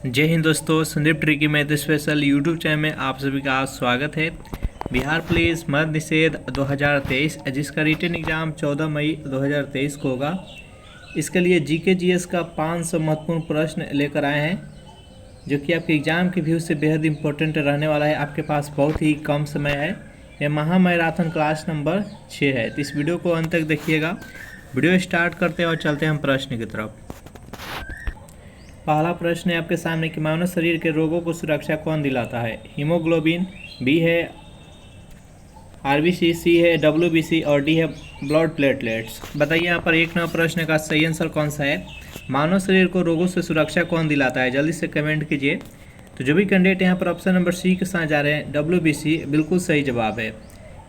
जय हिंद दोस्तों, Sandeep tricky math special YouTube channel में आप सभी का स्वागत है। बिहार पुलिस मद्य निषेध 2023 जिसका रिटन एग्जाम 14 मई 2023 को होगा, इसके लिए जीके जीएस का 500 महत्वपूर्ण प्रश्न लेकर आए हैं जो कि आपके एग्ज़ाम के व्यू से बेहद इंपॉर्टेंट रहने वाला है। आपके पास बहुत ही कम समय है। यह महा मैराथन क्लास नंबर 6 है, तो इस वीडियो को अंत तक देखिएगा। वीडियो स्टार्ट करते हैं और चलते हैं हम प्रश्न की तरफ। पहला प्रश्न है आपके सामने कि मानव शरीर के रोगों को सुरक्षा कौन दिलाता है। हीमोग्लोबिन, बी है आरबीसी, सी है डब्ल्यूबीसी और डी है ब्लड प्लेटलेट्स। बताइए यहाँ पर 1 नंबर प्रश्न का सही आंसर कौन सा है। मानव शरीर को रोगों से सुरक्षा कौन दिलाता है, जल्दी से कमेंट कीजिए। तो जो भी कैंडिडेट यहाँ पर ऑप्शन नंबर सी के साथ जा रहे हैं, डब्ल्यूबीसी बिल्कुल सही जवाब है।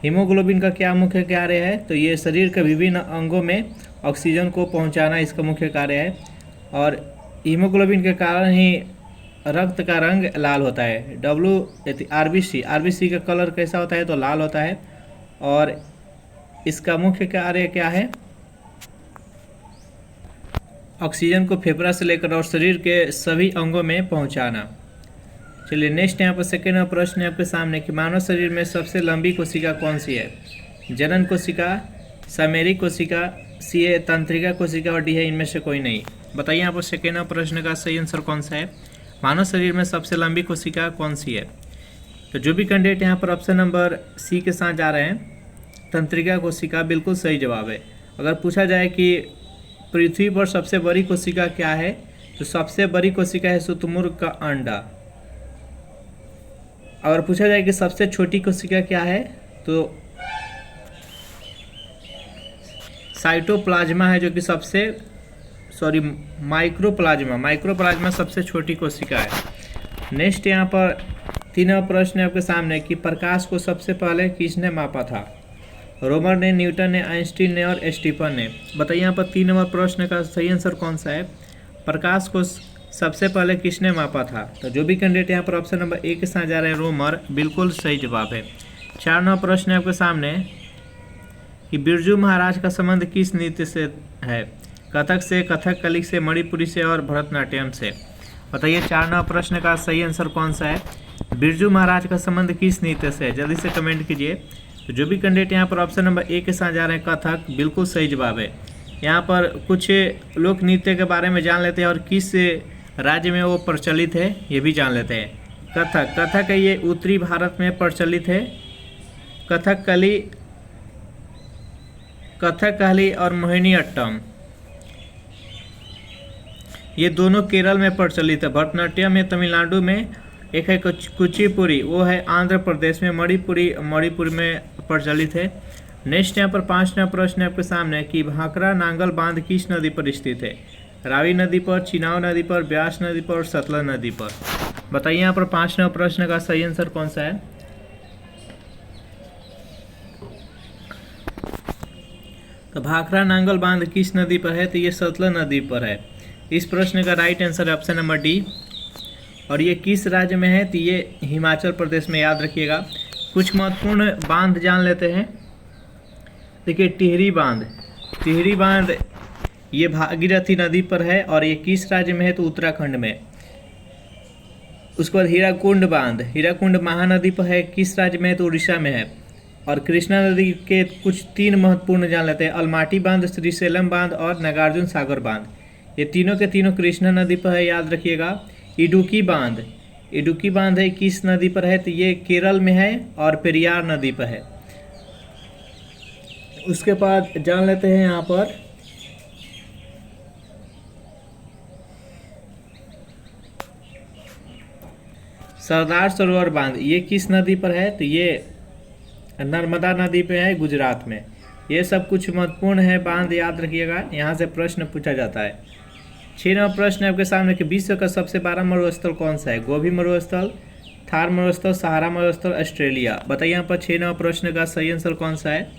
हीमोग्लोबिन का क्या मुख्य कार्य है, तो ये शरीर के विभिन्न अंगों में ऑक्सीजन को पहुँचाना इसका मुख्य कार्य है और हीमोग्लोबिन के कारण ही रक्त का रंग लाल होता है। आरबीसी का कलर कैसा होता है, तो लाल होता है और इसका मुख्य कार्य क्या है, ऑक्सीजन को फेफड़ा से लेकर और शरीर के सभी अंगों में पहुंचाना। चलिए नेक्स्ट यहाँ पर सेकेंड प्रश्न है आपके सामने कि मानव शरीर में सबसे लंबी कोशिका कौन सी है। जनन कोशिका, सामेरिक कोशिका, सी है तंत्रिका कोशिका और डी है इनमें से कोई नहीं। बताइए यहाँ पर सेकेंड प्रश्न का सही आंसर कौन सा है। मानव शरीर में सबसे लंबी कोशिका कौन सी है। तो जो भी कैंडिडेट यहाँ पर ऑप्शन नंबर सी के साथ जा रहे हैं, तंत्रिका कोशिका बिल्कुल सही जवाब है। अगर पूछा जाए कि पृथ्वी पर सबसे बड़ी कोशिका क्या है, तो सबसे बड़ी कोशिका है शुतुरमुर्ग का अंडा। अगर पूछा जाए कि सबसे छोटी कोशिका क्या है, तो साइटोप्लाज्मा है, जो कि माइक्रोप्लाज्मा सबसे छोटी कोशिका है। नेक्स्ट यहाँ पर 3 प्रश्न है आपके सामने कि प्रकाश को सबसे पहले किसने मापा था। रोमर ने, न्यूटन ने, आइंस्टीन ने और स्टीफन ने। बताइए यहाँ पर 3 नंबर प्रश्न का सही आंसर कौन सा है। प्रकाश को सबसे पहले किसने मापा था। तो जो भी कैंडिडेट यहाँ पर ऑप्शन नंबर ए के साथ जा रहे हैं, रोमर बिल्कुल सही जवाब है। 4 नंबर प्रश्न है आपके सामने कि बिरजू महाराज का संबंध किस नृत्य से है। कथक से, कथकली से, मणिपुरी से और भरतनाट्यम से। बताइए 4 नंबर प्रश्न का सही आंसर कौन सा है। बिरजू महाराज का संबंध किस नृत्य से है, जल्दी से कमेंट कीजिए। तो जो भी कैंडिडेट यहाँ पर ऑप्शन नंबर ए के साथ जा रहे हैं, कथक बिल्कुल सही जवाब है। यहाँ पर कुछ लोक नृत्य के बारे में जान लेते हैं और किस राज्य में वो प्रचलित है ये भी जान लेते हैं। कथक है, ये उत्तरी भारत में प्रचलित है। कथकली और मोहिनीअट्टम ये दोनों केरल में प्रचलित है। भरतनाट्यम है तमिलनाडु में, एक है कुचिपुड़ी, वो है आंध्र प्रदेश में, मणिपुर में प्रचलित है। नेक्स्ट यहाँ पर 5 नंबर प्रश्न है आपके सामने कि भाखड़ा नांगल बांध किस नदी पर स्थित है। रावी नदी पर, चिनाव नदी पर, ब्यास नदी पर और सतलज नदी पर। बताइए यहाँ पर 5 नंबर प्रश्न का सही आंसर कौन सा है। तो भाखड़ा नांगल बांध किस नदी पर है, तो ये सतलज नदी पर है। इस प्रश्न का राइट आंसर है ऑप्शन नंबर डी। और ये किस राज्य में है, तो ये हिमाचल प्रदेश में, याद रखिएगा। कुछ महत्वपूर्ण बांध जान लेते हैं। देखिए टिहरी बांध ये भागीरथी नदी पर है और ये किस राज्य में है, तो उत्तराखंड में। उसके बाद हीराकुंड महानदी पर है, किस राज्य में है, तो उड़ीसा में है। और कृष्णा नदी के कुछ 3 महत्वपूर्ण जान लेते हैं। अलमाटी बांध, श्रीशैलम बांध और नागार्जुन सागर बांध। ये तीनों के तीनों कृष्णा नदी पर है, याद रखिएगा। इडुक्की बांध है, किस नदी पर है, तो ये केरल में है और पेरियार नदी पर है। उसके बाद जान लेते हैं यहाँ पर सरदार सरोवर बांध, ये किस नदी पर है, तो ये नर्मदा नदी पे है, गुजरात में। ये सब कुछ महत्वपूर्ण है बांध, याद रखिएगा, यहाँ से प्रश्न पूछा जाता है। 6 नंबर प्रश्न है आपके सामने कि विश्व का सबसे बड़ा मरुस्थल कौन सा है। गोभी मरुस्थल, थार मरुस्थल, सहारा मरुस्थल, ऑस्ट्रेलिया। बताइए यहाँ पर 6 नंबर प्रश्न का सही आंसर कौन सा है।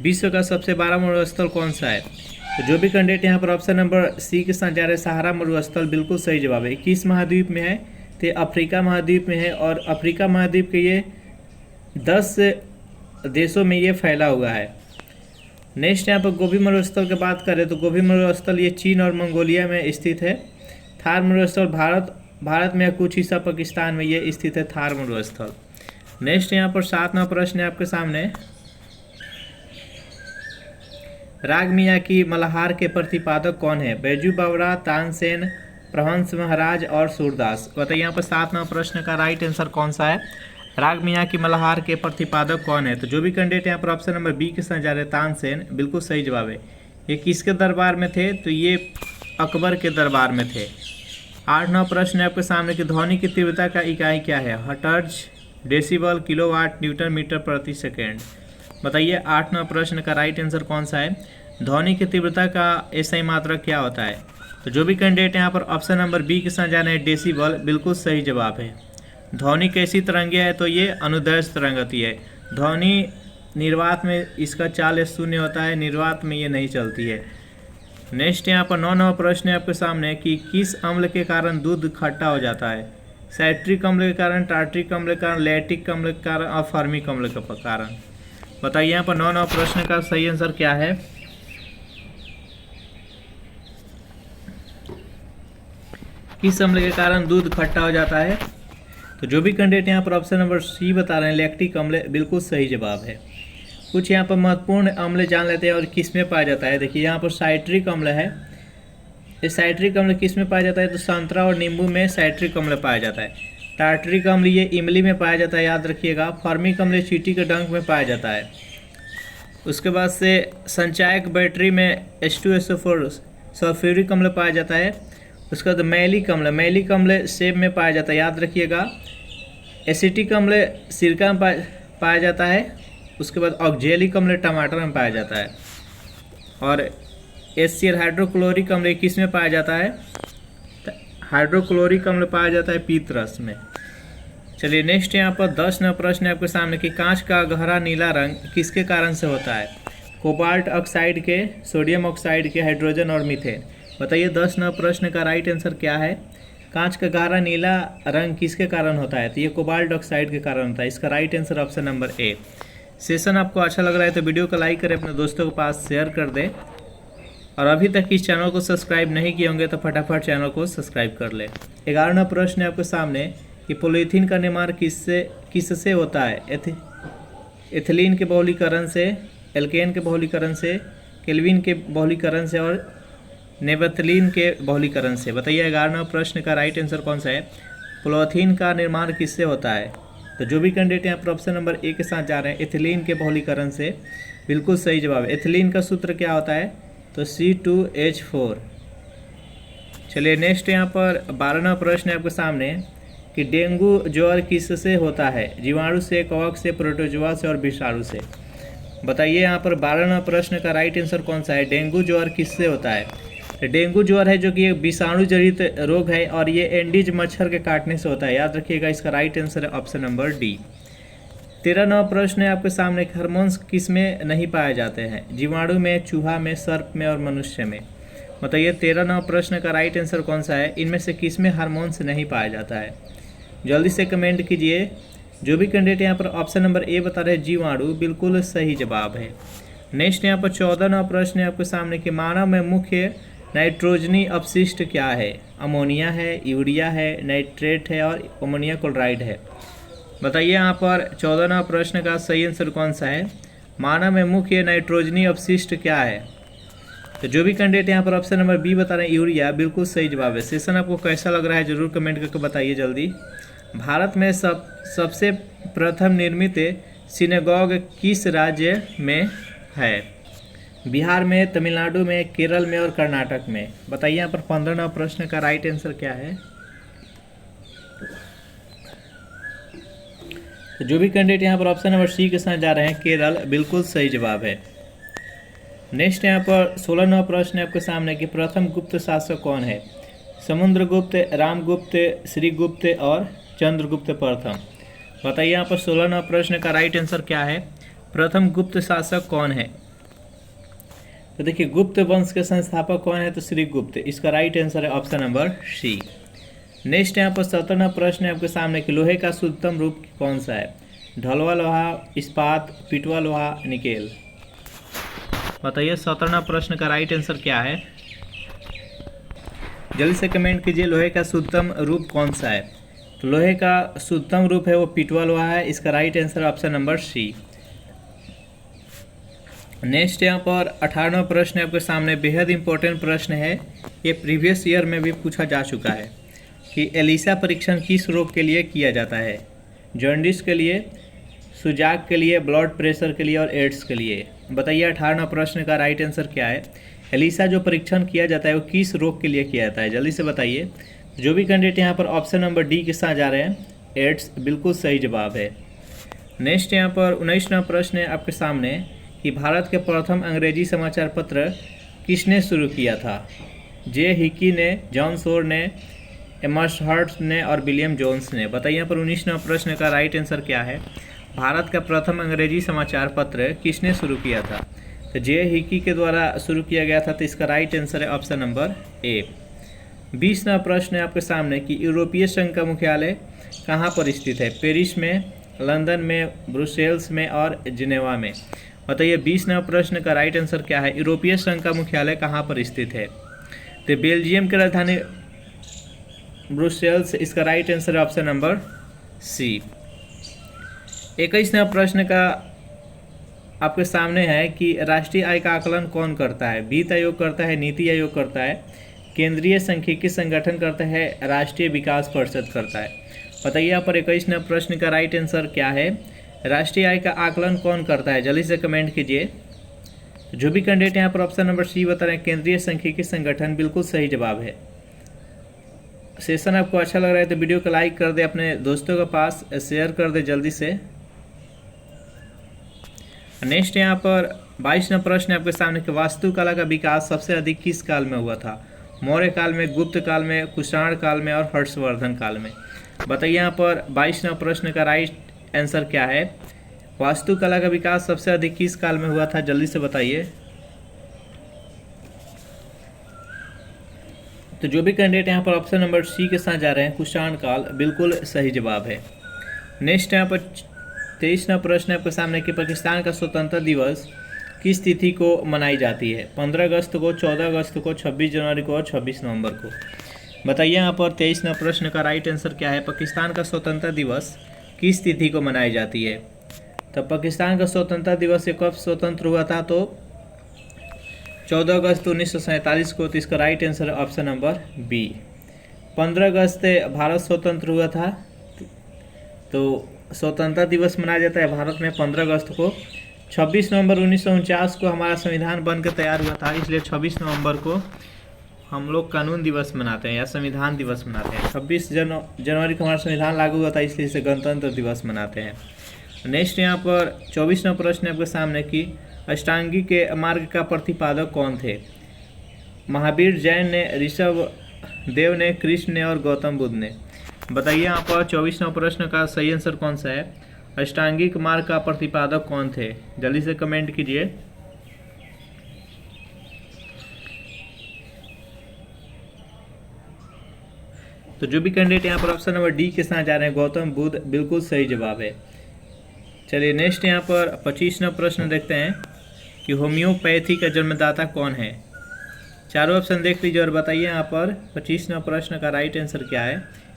विश्व का सबसे बड़ा मरुस्थल कौन सा है। तो जो भी कैंडिडेट यहाँ पर ऑप्शन नंबर सी के साथ जा रहे हैं, सहारा मरुस्थल बिल्कुल सही जवाब है। किस महाद्वीप में है, तो अफ्रीका महाद्वीप में है और अफ्रीका महाद्वीप के ये 10 देशों में ये फैला हुआ है। नेक्स्ट यहाँ पर गोभी मरुस्थल की बात करें तो गोभी मरुस्थल ये चीन और मंगोलिया में स्थित है। थार मरुस्थल भारत भारत में कुछ हिस्सा पाकिस्तान में ये स्थित है थार मरुस्थल। नेक्स्ट यहाँ पर 7वां प्रश्न है आपके सामने, राग मियाँ की मल्हार के प्रतिपादक कौन है? बैजू बावरा, तानसेन, प्रहंस महाराज और सूरदास। बताइए यहाँ पर 7वां प्रश्न का राइट आंसर कौन सा है? राग मियाँ की मल्हार के प्रतिपादक कौन है? तो जो भी कैंडिडेट यहाँ पर ऑप्शन नंबर बी के साथ जा रहे हैं तानसेन, बिल्कुल सही जवाब है। ये किसके दरबार में थे? तो ये अकबर के दरबार में थे। 8वां प्रश्न है आपके सामने कि ध्वनि की तीव्रता का इकाई क्या है? Hertz, decibel, kilowatt, newton metre प्रति सेकेंड। बताइए 8वां प्रश्न का राइट आंसर कौन सा है? ध्वनि की तीव्रता का एसआई मात्रक क्या होता है? तो जो भी कैंडिडेट यहाँ पर ऑप्शन नंबर बी के साथ जाना है डेसिबल, बिल्कुल सही जवाब है। ध्वनि कैसी तरंगे है? तो ये अनुदैर्ध्य तरंग होती है। ध्वनि निर्वात में इसका चाल शून्य होता है, निर्वात में ये नहीं चलती है। नेक्स्ट यहाँ पर 9वां प्रश्न है आपके सामने कि किस अम्ल के कारण दूध खट्टा हो जाता है? साइट्रिक अम्ल के कारण, टार्ट्रिक अम्ल के कारण, लैक्टिक अम्ल के कारण और फॉर्मिक अम्ल के कारण। बताइए यहाँ पर 9वां प्रश्न का सही आंसर क्या है? किस अम्ल के कारण दूध खट्टा हो जाता है? तो जो भी कैंडिडेट यहाँ पर ऑप्शन नंबर सी बता रहे हैं लैक्टिक अम्ल, बिल्कुल सही जवाब है। कुछ यहाँ पर महत्वपूर्ण अम्ल जान लेते हैं और किस में पाया जाता है। देखिए यहाँ पर साइट्रिक अम्ल है। ये साइट्रिक अम्ल किस में पाया जाता है? तो संतरा और नींबू में साइट्रिक अम्ल पाया जाता है। टार्ट्रिक अम्ल ये इमली में पाया जाता है, याद रखिएगा। फॉर्मिक अम्ल चींटी के डंक में पाया जाता है। उसके बाद से संचायक बैटरी में H2SO4 सल्फ्यूरिक अम्ल पाया जाता है। उसके बाद मैलिक अम्ल सेब में पाया जाता है, याद रखिएगा। एसिटिक अम्ल सिरका में पाया जाता है। उसके बाद ऑक्जेलिक अम्ल टमाटर में पाया जाता है। और HCl हाइड्रोक्लोरिक अम्ल किस में पाया जाता है? हाइड्रोक्लोरिक अम्ल पाया जाता है पीतरस में। चलिए नेक्स्ट यहाँ पर 10वां प्रश्न है आपके सामने कि कांच का गहरा नीला रंग किसके कारण से होता है? कोबाल्ट ऑक्साइड के, सोडियम ऑक्साइड के, हाइड्रोजन और मीथेन। बताइए 10वां प्रश्न का राइट आंसर क्या है? कांच का गहरा नीला रंग किसके कारण होता है? तो ये कोबाल्ट ऑक्साइड के कारण होता है। इसका right answer option number A. Session आपको अच्छा लग रहा है तो वीडियो को लाइक करें, अपने दोस्तों के पास शेयर कर दें। और अभी तक इस चैनल को सब्सक्राइब नहीं किए होंगे तो फटाफट चैनल को सब्सक्राइब कर लें। 11वां प्रश्न है आपके सामने कि पॉलीथीन का निर्माण किससे होता है? एथिलीन के बहुलीकरण से, एल्केन के बहुलीकरण से, केल्विन के बहुलीकरण से और नेपथलीन के बहुलीकरण से। बताइए 11वां प्रश्न का राइट आंसर कौन सा है? पॉलीथीन का निर्माण किससे होता है? तो जो भी कैंडिडेट यहाँ पर ऑप्शन नंबर ए के साथ जा रहे हैं एथिलीन के बहुलीकरण से, बिल्कुल सही जवाब है। एथिलीन का सूत्र क्या होता है? तो C2H4। चलिए नेक्स्ट यहाँ पर 12वां प्रश्न है आपके सामने कि डेंगू ज्वर किससे होता है? जीवाणु से, कवक से, प्रोटोजोआ से और विषाणु से। बताइए यहाँ पर 12वां प्रश्न का राइट आंसर कौन सा है? डेंगू ज्वर किससे होता है? डेंगू ज्वर है जो कि एक विषाणु जनित रोग है और ये एंडीज मच्छर के काटने से होता है, याद रखिएगा। इसका राइट आंसर है ऑप्शन नंबर डी। 13वां प्रश्न है आपके सामने हार्मोन्स किस में नहीं पाए जाते हैं? जीवाणु में, चूहा में, सर्प में और मनुष्य में। बताइए 13वां प्रश्न का राइट आंसर कौन सा है? इनमें से किस में हार्मोन्स नहीं पाया जाता है? जल्दी से कमेंट कीजिए। जो भी कैंडिडेट यहाँ पर ऑप्शन नंबर ए बता रहे हैं जीवाणु, बिल्कुल सही जवाब है। नेक्स्ट यहाँ पर 14वां प्रश्न है आपके सामने कि मानव में मुख्य नाइट्रोजनी अपशिष्ट क्या है? अमोनिया है, यूरिया है, नाइट्रेट है और अमोनिया क्लोराइड है। बताइए यहाँ पर 14वां प्रश्न का सही आंसर कौन सा है? मानव में मुख्य नाइट्रोजनी अपशिष्ट क्या है? तो जो भी कैंडिडेट यहाँ पर ऑप्शन नंबर बी बता रहे हैं यूरिया, बिल्कुल सही जवाब है। सेशन आपको कैसा लग रहा है जरूर कमेंट करके बताइए जल्दी। भारत में सबसे प्रथम निर्मित सिनेगॉग किस राज्य में है? बिहार में, तमिलनाडु में, केरल में और कर्नाटक में। बताइए यहाँ पर 15वां प्रश्न का राइट आंसर क्या है? तो जो भी कैंडिडेट यहाँ पर ऑप्शन नंबर सी के साथ जा रहे हैं केरल, बिल्कुल सही जवाब है। नेक्स्ट यहाँ पर 16वां प्रश्न है आपके सामने कि प्रथम गुप्त शासक कौन है? समुद्रगुप्त, रामगुप्त, श्रीगुप्त और चंद्रगुप्त प्रथम। बताइए यहाँ पर 16वां प्रश्न का राइट आंसर क्या है? प्रथम गुप्त शासक कौन है? तो देखिए गुप्त वंश के संस्थापक कौन है? तो श्रीगुप्त। इसका राइट आंसर है ऑप्शन नंबर सी। नेक्स्ट यहाँ पर 17वां प्रश्न है आपके सामने कि लोहे का शुद्धतम रूप कौन सा है? ढलवा लोहा, इस्पात, पिटवा लोहा, निकेल। बताइए 17वां प्रश्न का राइट आंसर क्या है? जल्दी से कमेंट कीजिए लोहे का शुद्धतम रूप कौन सा है। तो लोहे का शुद्धतम रूप है वो पिटवा लोहा है। इसका right answer option number C. Next यहाँ पर 18वां प्रश्न आपके सामने, बेहद इंपॉर्टेंट प्रश्न है। ये प्रीवियस ईयर में भी पूछा जा चुका है कि एलिसा परीक्षण किस रोग के लिए किया जाता है। जॉन्डिस के लिए, सुजाक के लिए, ब्लड प्रेशर के लिए और एड्स के लिए। बताइए 18वां प्रश्न का राइट आंसर क्या है। एलिसा जो परीक्षण किया जाता है वो किस रोग के लिए किया जाता है, जल्दी से बताइए। जो भी कैंडिडेट यहाँ पर ऑप्शन नंबर डी के साथ जा रहे हैं, एड्स बिल्कुल सही जवाब है। नेक्स्ट यहाँ पर 19वां प्रश्न है आपके सामने कि भारत के प्रथम अंग्रेजी समाचार पत्र किसने शुरू किया था। जे हिकी ने, जॉन सोर ने, एमस हर्ट्स ने और विलियम जोन्स ने। बताइए यहाँ पर 19वां प्रश्न का राइट आंसर क्या है। भारत का प्रथम अंग्रेजी समाचार पत्र किसने शुरू किया था। तो जे हिकी के द्वारा शुरू किया गया था। तो इसका राइट आंसर है ऑप्शन नंबर ए। 20वां प्रश्न है आपके सामने कि यूरोपीय संघ का मुख्यालय कहाँ पर स्थित है। पेरिस में, लंदन में, ब्रुसेल्स में और जिनेवा में। बताइए 20वां प्रश्न का राइट आंसर क्या है। यूरोपीय संघ का मुख्यालय कहाँ पर स्थित है। तो बेल्जियम की राजधानी ब्रुसेल्स। इसका राइट आंसर है ऑप्शन नंबर सी। 21वां प्रश्न का आपके सामने है कि राष्ट्रीय आय का आकलन कौन करता है। वित्त आयोग करता है, नीति आयोग करता है, केंद्रीय सांख्यिकी संगठन करता है, राष्ट्रीय विकास परिषद करता है। बताइए यहाँ पर 21वां प्रश्न का राइट आंसर क्या है। राष्ट्रीय आय का आकलन कौन करता है, जल्दी से कमेंट कीजिए। जो भी कैंडिडेट यहाँ पर ऑप्शन नंबर सी बता रहे हैं, केंद्रीय सांख्यिकी संगठन, बिल्कुल सही जवाब है। सेशन आपको अच्छा लग रहा है तो वीडियो को लाइक कर दे, अपने दोस्तों के पास शेयर कर दे जल्दी से। नेक्स्ट यहाँ पर 22वां प्रश्न आपके सामने कि वास्तुकला का विकास सबसे अधिक किस काल में हुआ था। मौर्य काल में, गुप्त काल में, कुषाण काल में और हर्षवर्धन काल में। बताइए यहाँ पर 22वां प्रश्न का राइट आंसर क्या है। वास्तुकला का विकास सबसे अधिक किस काल में हुआ था, जल्दी से बताइए। तो जो भी कैंडिडेट यहाँ पर ऑप्शन नंबर सी के साथ जा रहे हैं, कुषाण काल, बिल्कुल सही जवाब है। नेक्स्ट यहाँ पर 23वां प्रश्न आपके सामने कि पाकिस्तान का स्वतंत्रता दिवस किस तिथि को मनाई जाती है। 15 अगस्त को, 14 अगस्त को, 26 जनवरी को और 26 नवंबर को। बताइए यहाँ पर 23वां प्रश्न का राइट आंसर क्या है। पाकिस्तान का स्वतंत्रता दिवस किस तिथि को मनाई जाती है। तो पाकिस्तान का स्वतंत्रता दिवस कब स्वतंत्र हुआ था, तो 14 अगस्त 1947 को। तो इसका राइट आंसर है ऑप्शन नंबर बी। 15 अगस्त भारत स्वतंत्र हुआ था। तो स्वतंत्रता दिवस मनाया जाता है भारत में 15 अगस्त को। 26 नवंबर 1949 को हमारा संविधान बनकर तैयार हुआ था, इसलिए 26 नवंबर को हम लोग कानून दिवस मनाते हैं या संविधान दिवस मनाते हैं। 26 जनवरी को हमारा संविधान लागू हुआ था, इसलिए इसे गणतंत्र दिवस मनाते हैं। नेक्स्ट यहाँ पर 24वां प्रश्न आपके सामने कि अष्टांगी के मार्ग का प्रतिपादक कौन थे। महावीर, जैन ने, ऋषभ देव ने, कृष्ण ने और गौतम बुद्ध ने। बताइए यहाँ पर 24वां प्रश्न का सही आंसर कौन सा है। अष्टांगिक मार्ग का प्रतिपादक कौन थे, जल्दी से कमेंट कीजिए। तो जो भी कैंडिडेट यहाँ पर ऑप्शन नंबर डी के साथ जा रहे हैं, गौतम बुद्ध, बिल्कुल सही जवाब है। चलिए नेक्स्ट यहाँ पर 25वां प्रश्न देखते हैं कि होम्योपैथी का जन्मदाता कौन है। चारों ऑप्शन देख लीजिए और बताइए यहाँ पर 25वां प्रश्न का राइट आंसर क्या है।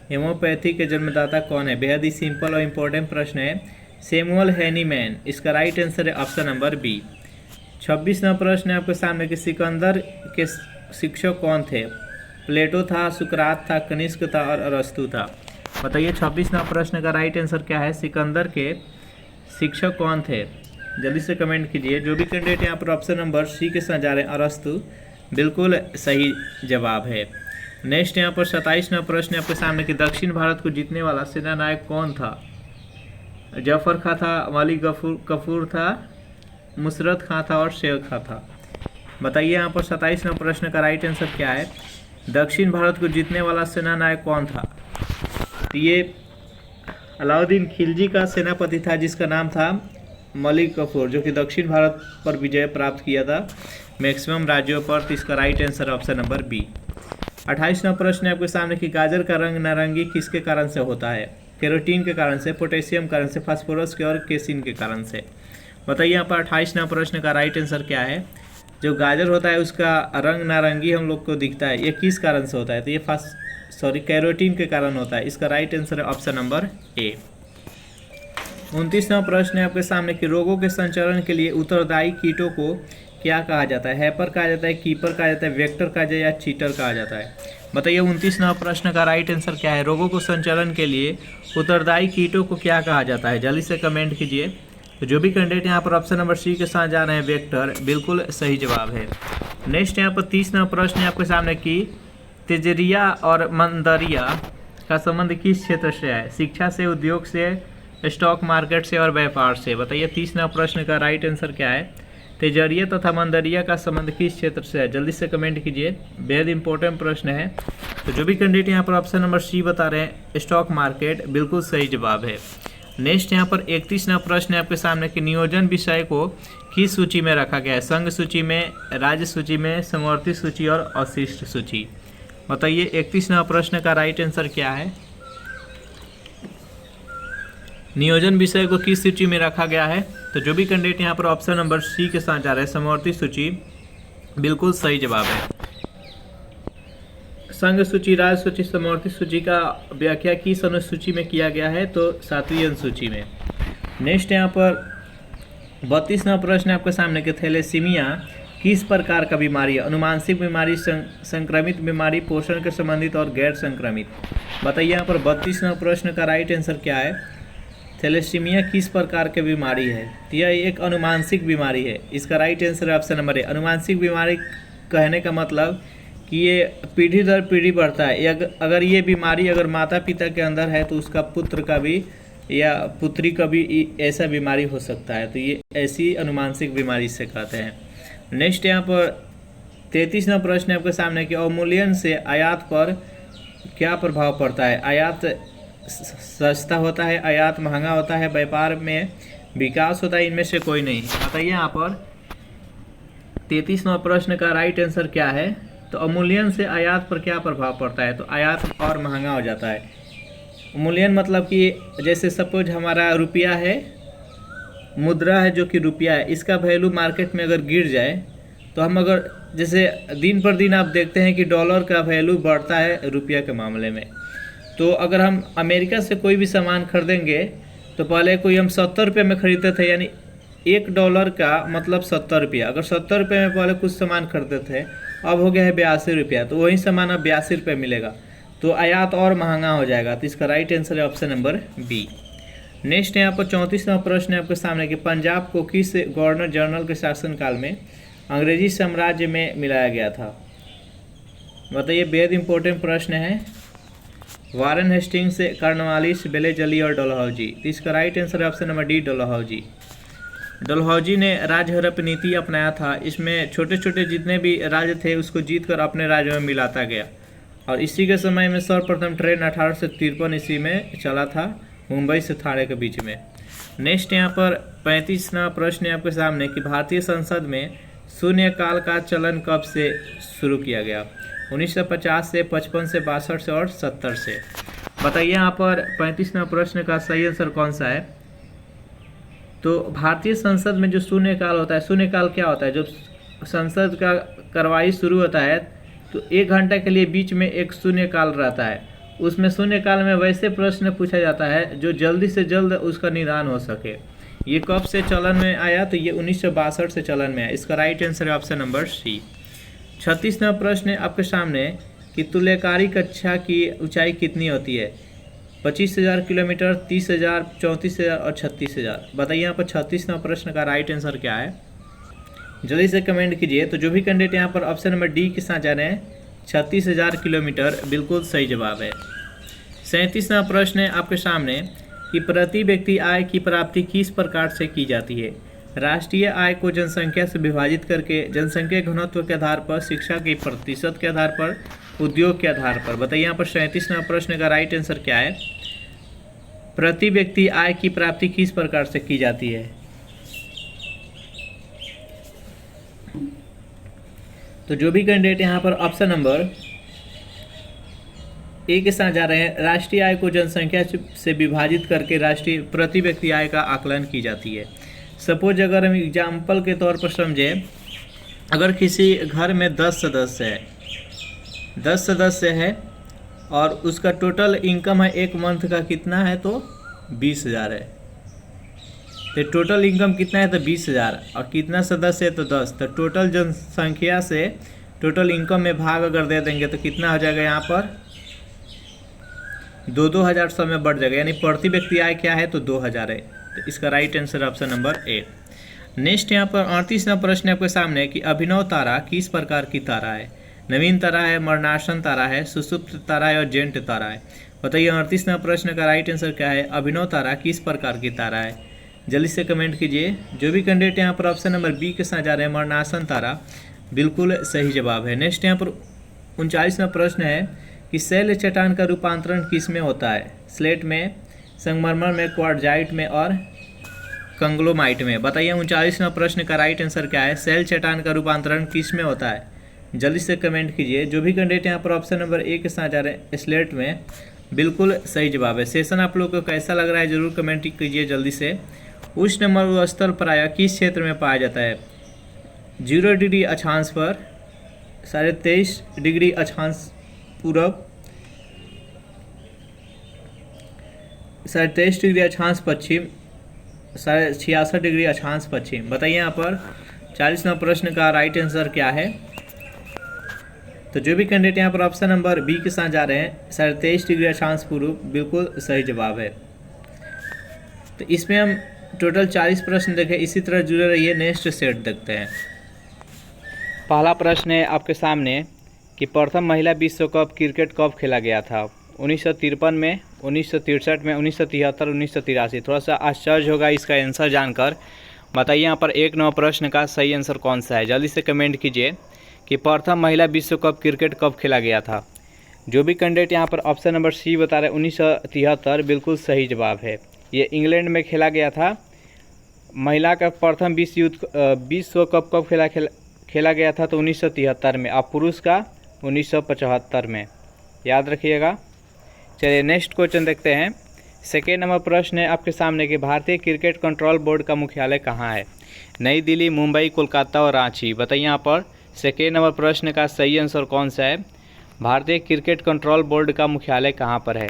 होम्योपैथी के जन्मदाता कौन है। बेहद ही सिंपल और इम्पोर्टेंट प्रश्न है, सैमुअल हैनीमैन। इसका राइट आंसर है ऑप्शन नंबर बी। 26वां प्रश्न है आपके सामने कि सिकंदर के शिक्षक कौन थे। प्लेटो था, सुकरात था, कनिष्क था और अरस्तु था। बताइए 26वां प्रश्न का राइट आंसर क्या है। सिकंदर के शिक्षक कौन थे, जल्दी से कमेंट कीजिए। जो भी कैंडिडेट यहाँ पर ऑप्शन नंबर सी के साथ जा रहे हैं, अरस्तु, बिल्कुल सही जवाब है। नेक्स्ट यहाँ पर 27वां प्रश्न आपके सामने कि दक्षिण भारत को जीतने वाला सेना नायक कौन था। जफर खां था, मलिक कफूर था, मुशर्रफ खां था और शेर खां था। बताइए यहाँ पर 27वां प्रश्न का राइट आंसर क्या है। दक्षिण भारत को जीतने वाला सेना नायक कौन था। तो ये अलाउद्दीन खिलजी का सेनापति था जिसका नाम था मलिक कफूर, जो कि दक्षिण भारत पर विजय प्राप्त किया था मैक्सिमम राज्यों पर। तो इसका right answer option number B. 28वां प्रश्न है आपके सामने कि गाजर का रंग नारंगी किसके कारण से होता है। कैरोटीन के कारण से, पोटेशियम कारण से, फास्फोरस के और केसिन के कारण से। बताइए यहाँ पर 28वां प्रश्न का राइट आंसर क्या है। जो गाजर होता है उसका रंग नारंगी हम लोग को दिखता है, ये किस कारण से होता है? तो ये कैरोटीन के कारण होता है। इसका राइट आंसर है ऑप्शन नंबर ए। 29वां प्रश्न है आपके सामने कि रोगों के संचरण के लिए उत्तरदायी कीटों को क्या कहा जाता है? हैपर कहा जाता है, कीपर कहा जाता है, वेक्टर कहा जाता है या चीटर कहा जाता है? बताइए 29वां प्रश्न का राइट आंसर क्या है? रोगों को संचालन के लिए उत्तरदायी कीटों को क्या कहा जाता है? जल्दी से कमेंट कीजिए। तो जो भी कैंडिडेट यहाँ पर ऑप्शन नंबर सी के साथ जा रहे हैं वेक्टर, बिल्कुल सही जवाब है। नेक्स्ट यहाँ पर 30वां प्रश्न है आपके सामने कि तिजरिया और मंदरिया का संबंध किस क्षेत्र से है? शिक्षा से, उद्योग से, स्टॉक मार्केट से और व्यापार से? बताइए 30वां प्रश्न का राइट आंसर क्या है? तिजरिया तथा मंदरिया का संबंध किस क्षेत्र से है? जल्दी से कमेंट कीजिए, बेहद इंपॉर्टेंट प्रश्न है। तो जो भी कैंडिडेट यहाँ पर ऑप्शन नंबर सी बता रहे हैं स्टॉक मार्केट, बिल्कुल सही जवाब है। नेक्स्ट यहाँ पर 31वां प्रश्न है आपके सामने कि नियोजन विषय को किस सूची में रखा गया है? संघ सूची में, राज्य सूची में, समवर्ती सूची और अवशिष्ट सूची? बताइए 31वां प्रश्न का राइट आंसर क्या है? नियोजन विषय को किस सूची में रखा गया है? तो जो भी कैंडिडेट यहाँ पर ऑप्शन नंबर सी के साथ जा रहे हैं समवर्ती सूची, बिल्कुल सही जवाब है। संघ सूची, राज्य सूची, समवर्ती सूची का व्याख्या किस अनुसूची में किया गया है? तो 7वीं अनुसूची में। नेक्स्ट यहाँ पर 32वां प्रश्न है आपके सामने कि थैलेसीमिया किस प्रकार का बीमारी है? अनुमानसिक बीमारी, संक्रमित बीमारी, पोषण के संबंधित और गैर संक्रमित? बताइए यहाँ पर 32वां प्रश्न का राइट आंसर क्या है? थैलेसीमिया किस प्रकार की बीमारी है? तो यह एक अनुमानसिक बीमारी है। इसका राइट आंसर है ऑप्शन नंबर ए। अनुमानसिक बीमारी कहने का मतलब कि ये पीढ़ी दर पीढ़ी बढ़ता है। अगर ये बीमारी अगर माता पिता के अंदर है तो उसका पुत्र का भी या पुत्री का भी ऐसा बीमारी हो सकता है। तो ये ऐसी अनुमानसिक बीमारी से कहते हैं। नेक्स्ट यहाँ पर 33वां प्रश्न है आपके सामने कि अवमूल्यन से आयात पर क्या प्रभाव पड़ता है? आयात सस्ता होता है, आयात महंगा होता है, व्यापार में विकास होता है, इनमें से कोई नहीं? बताइए यहाँ पर 33वां प्रश्न का राइट आंसर क्या है? तो अवमूल्यन से आयात पर क्या प्रभाव पड़ता है? तो आयात और महंगा हो जाता है। अवमूल्यन मतलब कि जैसे सपोज हमारा रुपया है, मुद्रा है जो कि रुपया है, इसका वैल्यू मार्केट में अगर गिर जाए तो हम अगर जैसे दिन पर दिन आप देखते हैं कि डॉलर का वैल्यू बढ़ता है रुपया के मामले में। तो अगर हम अमेरिका से कोई भी सामान खरीदेंगे तो पहले कोई हम 70 रुपये में खरीदते थे, यानी $1 का मतलब 70 रुपया। अगर 70 रुपये में पहले कुछ सामान खरीदते थे, अब हो गया है 82 रुपया, तो वही सामान अब 82 रुपये मिलेगा, तो आयात और महंगा हो जाएगा। तो इसका राइट आंसर है ऑप्शन नंबर बी। नेक्स्ट यहाँ पर 34वां प्रश्न है आपके सामने कि पंजाब को किस गवर्नर जनरल के शासनकाल में अंग्रेजी साम्राज्य में मिलाया गया था? बताइए, बेहद इंपॉर्टेंट प्रश्न है। वारेन हेस्टिंग्स, कॉर्नवालिस, बेलेजली और डलहौजी? तो इसका राइट आंसर है option number D, Dalhousie. Dalhousie ने राज्य हड़प नीति अपनाया था। इसमें छोटे छोटे जितने भी राज्य थे उसको जीत कर अपने राज्य में मिलाता गया, और इसी के समय में सर्वप्रथम ट्रेन 1853 ईस्वी में चला था, मुंबई से थाने के बीच में। नेक्स्ट यहाँ पर 35वां प्रश्न है आपके सामने कि भारतीय संसद में शून्यकाल का चलन कब से शुरू किया गया? 1950 से, 55 से, 62 से और 70 से? बताइए यहाँ पर 35वां प्रश्न का सही आंसर कौन सा है? तो भारतीय संसद में जो शून्यकाल होता है, शून्यकाल क्या होता है? जब संसद का कार्रवाई शुरू होता है तो 1 घंटे के लिए बीच में एक शून्यकाल रहता है। उसमें शून्यकाल में वैसे प्रश्न पूछा जाता है जो जल्दी से जल्द उसका निदान हो सके। ये कब से चलन में आया? तो ये 1962 से चलन में आया। इसका राइट आंसर है ऑप्शन नंबर सी। 36वां प्रश्न है आपके सामने कि तुल्यकारी कक्षा की ऊंचाई कितनी होती है? 25,000 किलोमीटर, 30,000, 34,000 और 36,000? बताइए यहाँ पर 36वां प्रश्न का राइट आंसर क्या है? जल्दी से कमेंट कीजिए। तो जो भी कैंडिडेट यहाँ पर ऑप्शन नंबर डी के साथ जा रहे हैं 36,000 किलोमीटर, बिल्कुल सही जवाब है। 37वां प्रश्न है आपके सामने कि प्रति व्यक्ति आय की प्राप्ति किस प्रकार से की जाती है? राष्ट्रीय आय को जनसंख्या से विभाजित करके, जनसंख्या घनत्व के आधार पर, शिक्षा के प्रतिशत के आधार पर, उद्योग के आधार पर? बताइए यहाँ पर 37वां प्रश्न का राइट आंसर क्या है? प्रति व्यक्ति आय की प्राप्ति किस प्रकार से की जाती है? तो जो भी कैंडिडेट यहाँ पर ऑप्शन नंबर ए के साथ जा रहे हैं, राष्ट्रीय आय को जनसंख्या से विभाजित करके राष्ट्रीय प्रति व्यक्ति आय का आकलन की जाती है। सपोज अगर हम एग्जाम्पल के तौर पर समझें अगर किसी घर में 10 सदस्य है, 10 सदस्य है और उसका टोटल इनकम है एक मंथ का कितना है, तो 20,000 है। तो टोटल इनकम कितना है, तो 20,000, और कितना सदस्य है, तो 10। तो टोटल जनसंख्या से टोटल इनकम में भाग अगर दे देंगे तो कितना हो जाएगा, यहाँ पर 2,000 सब में बढ़ जाएगा, यानी प्रति व्यक्ति आय क्या है, तो 2,000 है। तो इसका right answer option number A. Next यहाँ पर 38वां प्रश्न आपके सामने है कि अभिनव तारा किस प्रकार की तारा है। नवीन तारा है, मरणासन तारा है, सुषुप्त तारा है और जेंट तारा है। बताइए 38वां प्रश्न का राइट आंसर क्या है, अभिनव तारा किस प्रकार की तारा है। जल्दी से कमेंट कीजिए। जो भी कैंडिडेट यहाँ पर ऑप्शन नंबर बी के साथ जा रहे हैं, मरणासन तारा, बिल्कुल सही जवाब है। नेक्स्ट यहाँ पर 39वां प्रश्न है कि शैल चट्टान का रूपांतरण किस में होता है। स्लेट में, संगमरमर में, क्वार्टजाइट में और कंग्लोमाइट में। बताइए 39वां प्रश्न का राइट आंसर क्या है, शैल चट्टान का रूपांतरण किस में होता है। जल्दी से कमेंट कीजिए। जो भी कैंडिडेट यहाँ पर ऑप्शन नंबर ए के साथ जा रहे हैं, स्लेट में, बिल्कुल सही जवाब है। सेशन आप लोग को कैसा लग रहा है जरूर कमेंट कीजिए जल्दी से। उष्ण मरुस्थल प्रायः किस क्षेत्र में पाया जाता है। 0 डिग्री अक्षांश पर, 23.5 डिग्री अक्षांश पूरब, 23.5 डिग्री अक्षांश पश्चिम, 66 डिग्री अक्षांश पश्चिम। बताइए यहाँ पर 40वां प्रश्न का राइट आंसर क्या है। तो जो भी कैंडिडेट यहाँ पर ऑप्शन नंबर बी के साथ जा रहे हैं, 23.5 डिग्री अक्षांश पूर्व, बिल्कुल सही जवाब है। तो इसमें हम टोटल 40 प्रश्न देखें, इसी तरह जुड़े रहिए। नेक्स्ट सेट देखते हैं। पहला प्रश्न है आपके सामने कि प्रथम महिला विश्व कप क्रिकेट कब खेला गया था। 1953 में, 1963 में, 1973, 1983। थोड़ा सा आश्चर्य होगा इसका आंसर जानकर। बताइए यहाँ पर 1 नंबर प्रश्न का सही आंसर कौन सा है। जल्दी से कमेंट कीजिए कि प्रथम महिला विश्व कप क्रिकेट कब खेला गया था। जो भी कैंडिडेट यहाँ पर ऑप्शन नंबर सी बता रहे हैं 1973, बिल्कुल सही जवाब है। ये इंग्लैंड में खेला गया था। महिला का प्रथम विश्व कप कब खेला गया था, तो 1973 में, और पुरुष का 1975 में, याद रखिएगा। चलिए नेक्स्ट क्वेश्चन देखते हैं। सेकेंड नंबर प्रश्न है आपके सामने कि भारतीय क्रिकेट कंट्रोल बोर्ड का मुख्यालय कहाँ है। नई दिल्ली, मुंबई, कोलकाता और रांची। बताइए यहाँ पर सेकेंड नंबर प्रश्न का सही आंसर कौन सा है। भारतीय क्रिकेट कंट्रोल बोर्ड का मुख्यालय कहाँ पर है।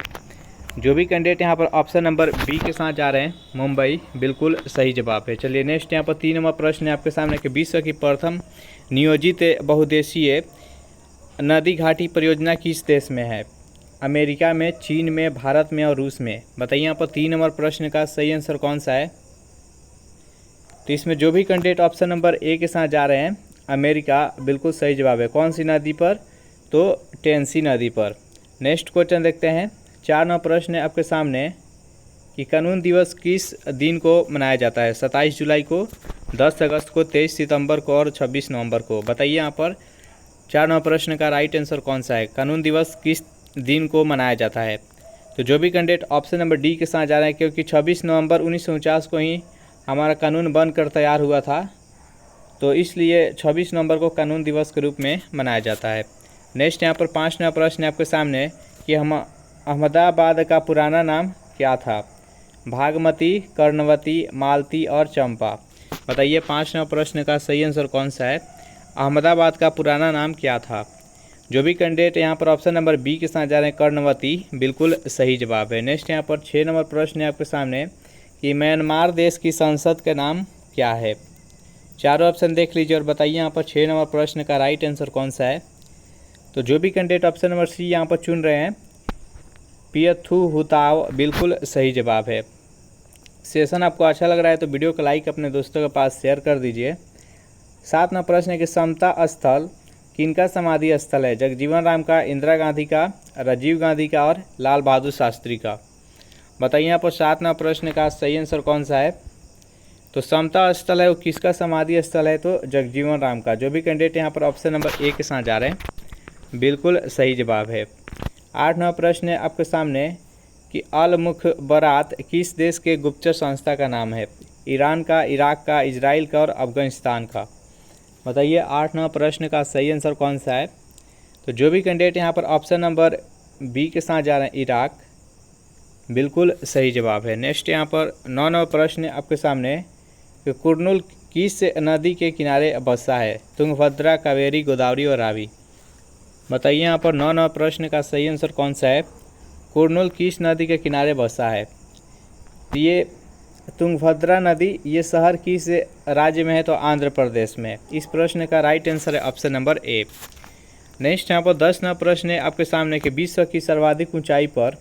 जो भी कैंडिडेट यहाँ पर ऑप्शन नंबर बी के साथ जा रहे हैं, मुंबई, बिल्कुल सही जवाब है। चलिए नेक्स्ट यहाँ पर 3 नंबर प्रश्न है आपके सामने कि विश्व की प्रथम नियोजित बहुउद्देशीय नदी घाटी परियोजना किस देश में है। अमेरिका में, चीन में, भारत में और रूस में। बताइए यहाँ पर 3 नंबर प्रश्न का सही आंसर कौन सा है। तो इसमें जो भी कैंडिडेट ऑप्शन नंबर ए के साथ जा रहे हैं, अमेरिका, बिल्कुल सही जवाब है। कौन सी नदी पर, तो टेनेसी नदी पर। नेक्स्ट क्वेश्चन देखते हैं। 4 नंबर प्रश्न है आपके सामने कि कानून दिवस किस दिन को मनाया जाता है। 27 जुलाई को, 10 अगस्त को, 23 सितंबर को और 26 नवंबर को। बताइए यहाँ पर 4 नंबर प्रश्न का राइट आंसर कौन सा है। कानून दिवस किस दिन को मनाया जाता है। तो जो भी कैंडिडेट ऑप्शन नंबर डी के साथ जा रहे हैं, क्योंकि 26 नवंबर 1949 को ही हमारा कानून बनकर तैयार हुआ था, तो इसलिए 26 नवंबर को कानून दिवस के रूप में मनाया जाता है। नेक्स्ट यहाँ पर 5 नंबर प्रश्न है आपके सामने कि हम अहमदाबाद का पुराना नाम क्या था। भागमती, कर्णवती, मालती और चंपा। बताइए 5 नंबर प्रश्न का सही आंसर कौन सा है। अहमदाबाद का पुराना नाम क्या था। जो भी कैंडिडेट यहाँ पर ऑप्शन नंबर बी के साथ जा रहे हैं, कर्णवती, बिल्कुल सही जवाब है। नेक्स्ट यहाँ पर 6 नंबर प्रश्न है आपके सामने कि म्यांमार देश की संसद का नाम क्या है। चारों ऑप्शन देख लीजिए और बताइए यहाँ पर 6 नंबर प्रश्न का राइट आंसर कौन सा है। तो जो भी कैंडिडेट ऑप्शन नंबर सी यहाँ पर चुन रहे हैं, पियथू हुताव, बिल्कुल सही जवाब है। सेशन आपको अच्छा लग रहा है तो वीडियो को लाइक अपने दोस्तों के पास शेयर कर दीजिए। 7 नंबर प्रश्न है कि समता स्थल किनका समाधि स्थल है। जगजीवन राम का, इंदिरा गांधी का, राजीव गांधी का और लाल बहादुर शास्त्री का। बताइए यहाँ पर 7 नंबर प्रश्न का सही आंसर कौन सा है। तो समता स्थल है वो किसका समाधि स्थल है, तो जगजीवन राम का। जो भी कैंडिडेट यहाँ पर ऑप्शन नंबर ए के साथ जा रहे हैं, बिल्कुल सही जवाब है। 8 नंबर प्रश्न है आपके सामने कि अल मुखबरात किस देश के गुप्तचर संस्था का नाम है। ईरान का, इराक का, इजराइल का और अफगानिस्तान का। बताइए 8 नंबर प्रश्न का सही आंसर कौन सा है। तो जो भी कैंडिडेट यहाँ पर ऑप्शन नंबर बी के साथ जा रहे हैं, इराक, बिल्कुल सही जवाब है। नेक्स्ट यहाँ पर 9 नंबर प्रश्न है आपके सामने कि कुर्नूल किस नदी के किनारे बसा है? तुंगभद्रा, कावेरी, गोदावरी और रावी। बताइए यहाँ पर 9 प्रश्न का सही आंसर कौन सा है? कुरनूल किस नदी के किनारे बसा है? ये तुंगभद्रा नदी, ये शहर किस राज्य में है? तो आंध्र प्रदेश में। इस प्रश्न का राइट आंसर है ऑप्शन नंबर ए। नेक्स्ट यहाँ पर 10 प्रश्न है आपके सामने कि विश्व की सर्वाधिक ऊंचाई पर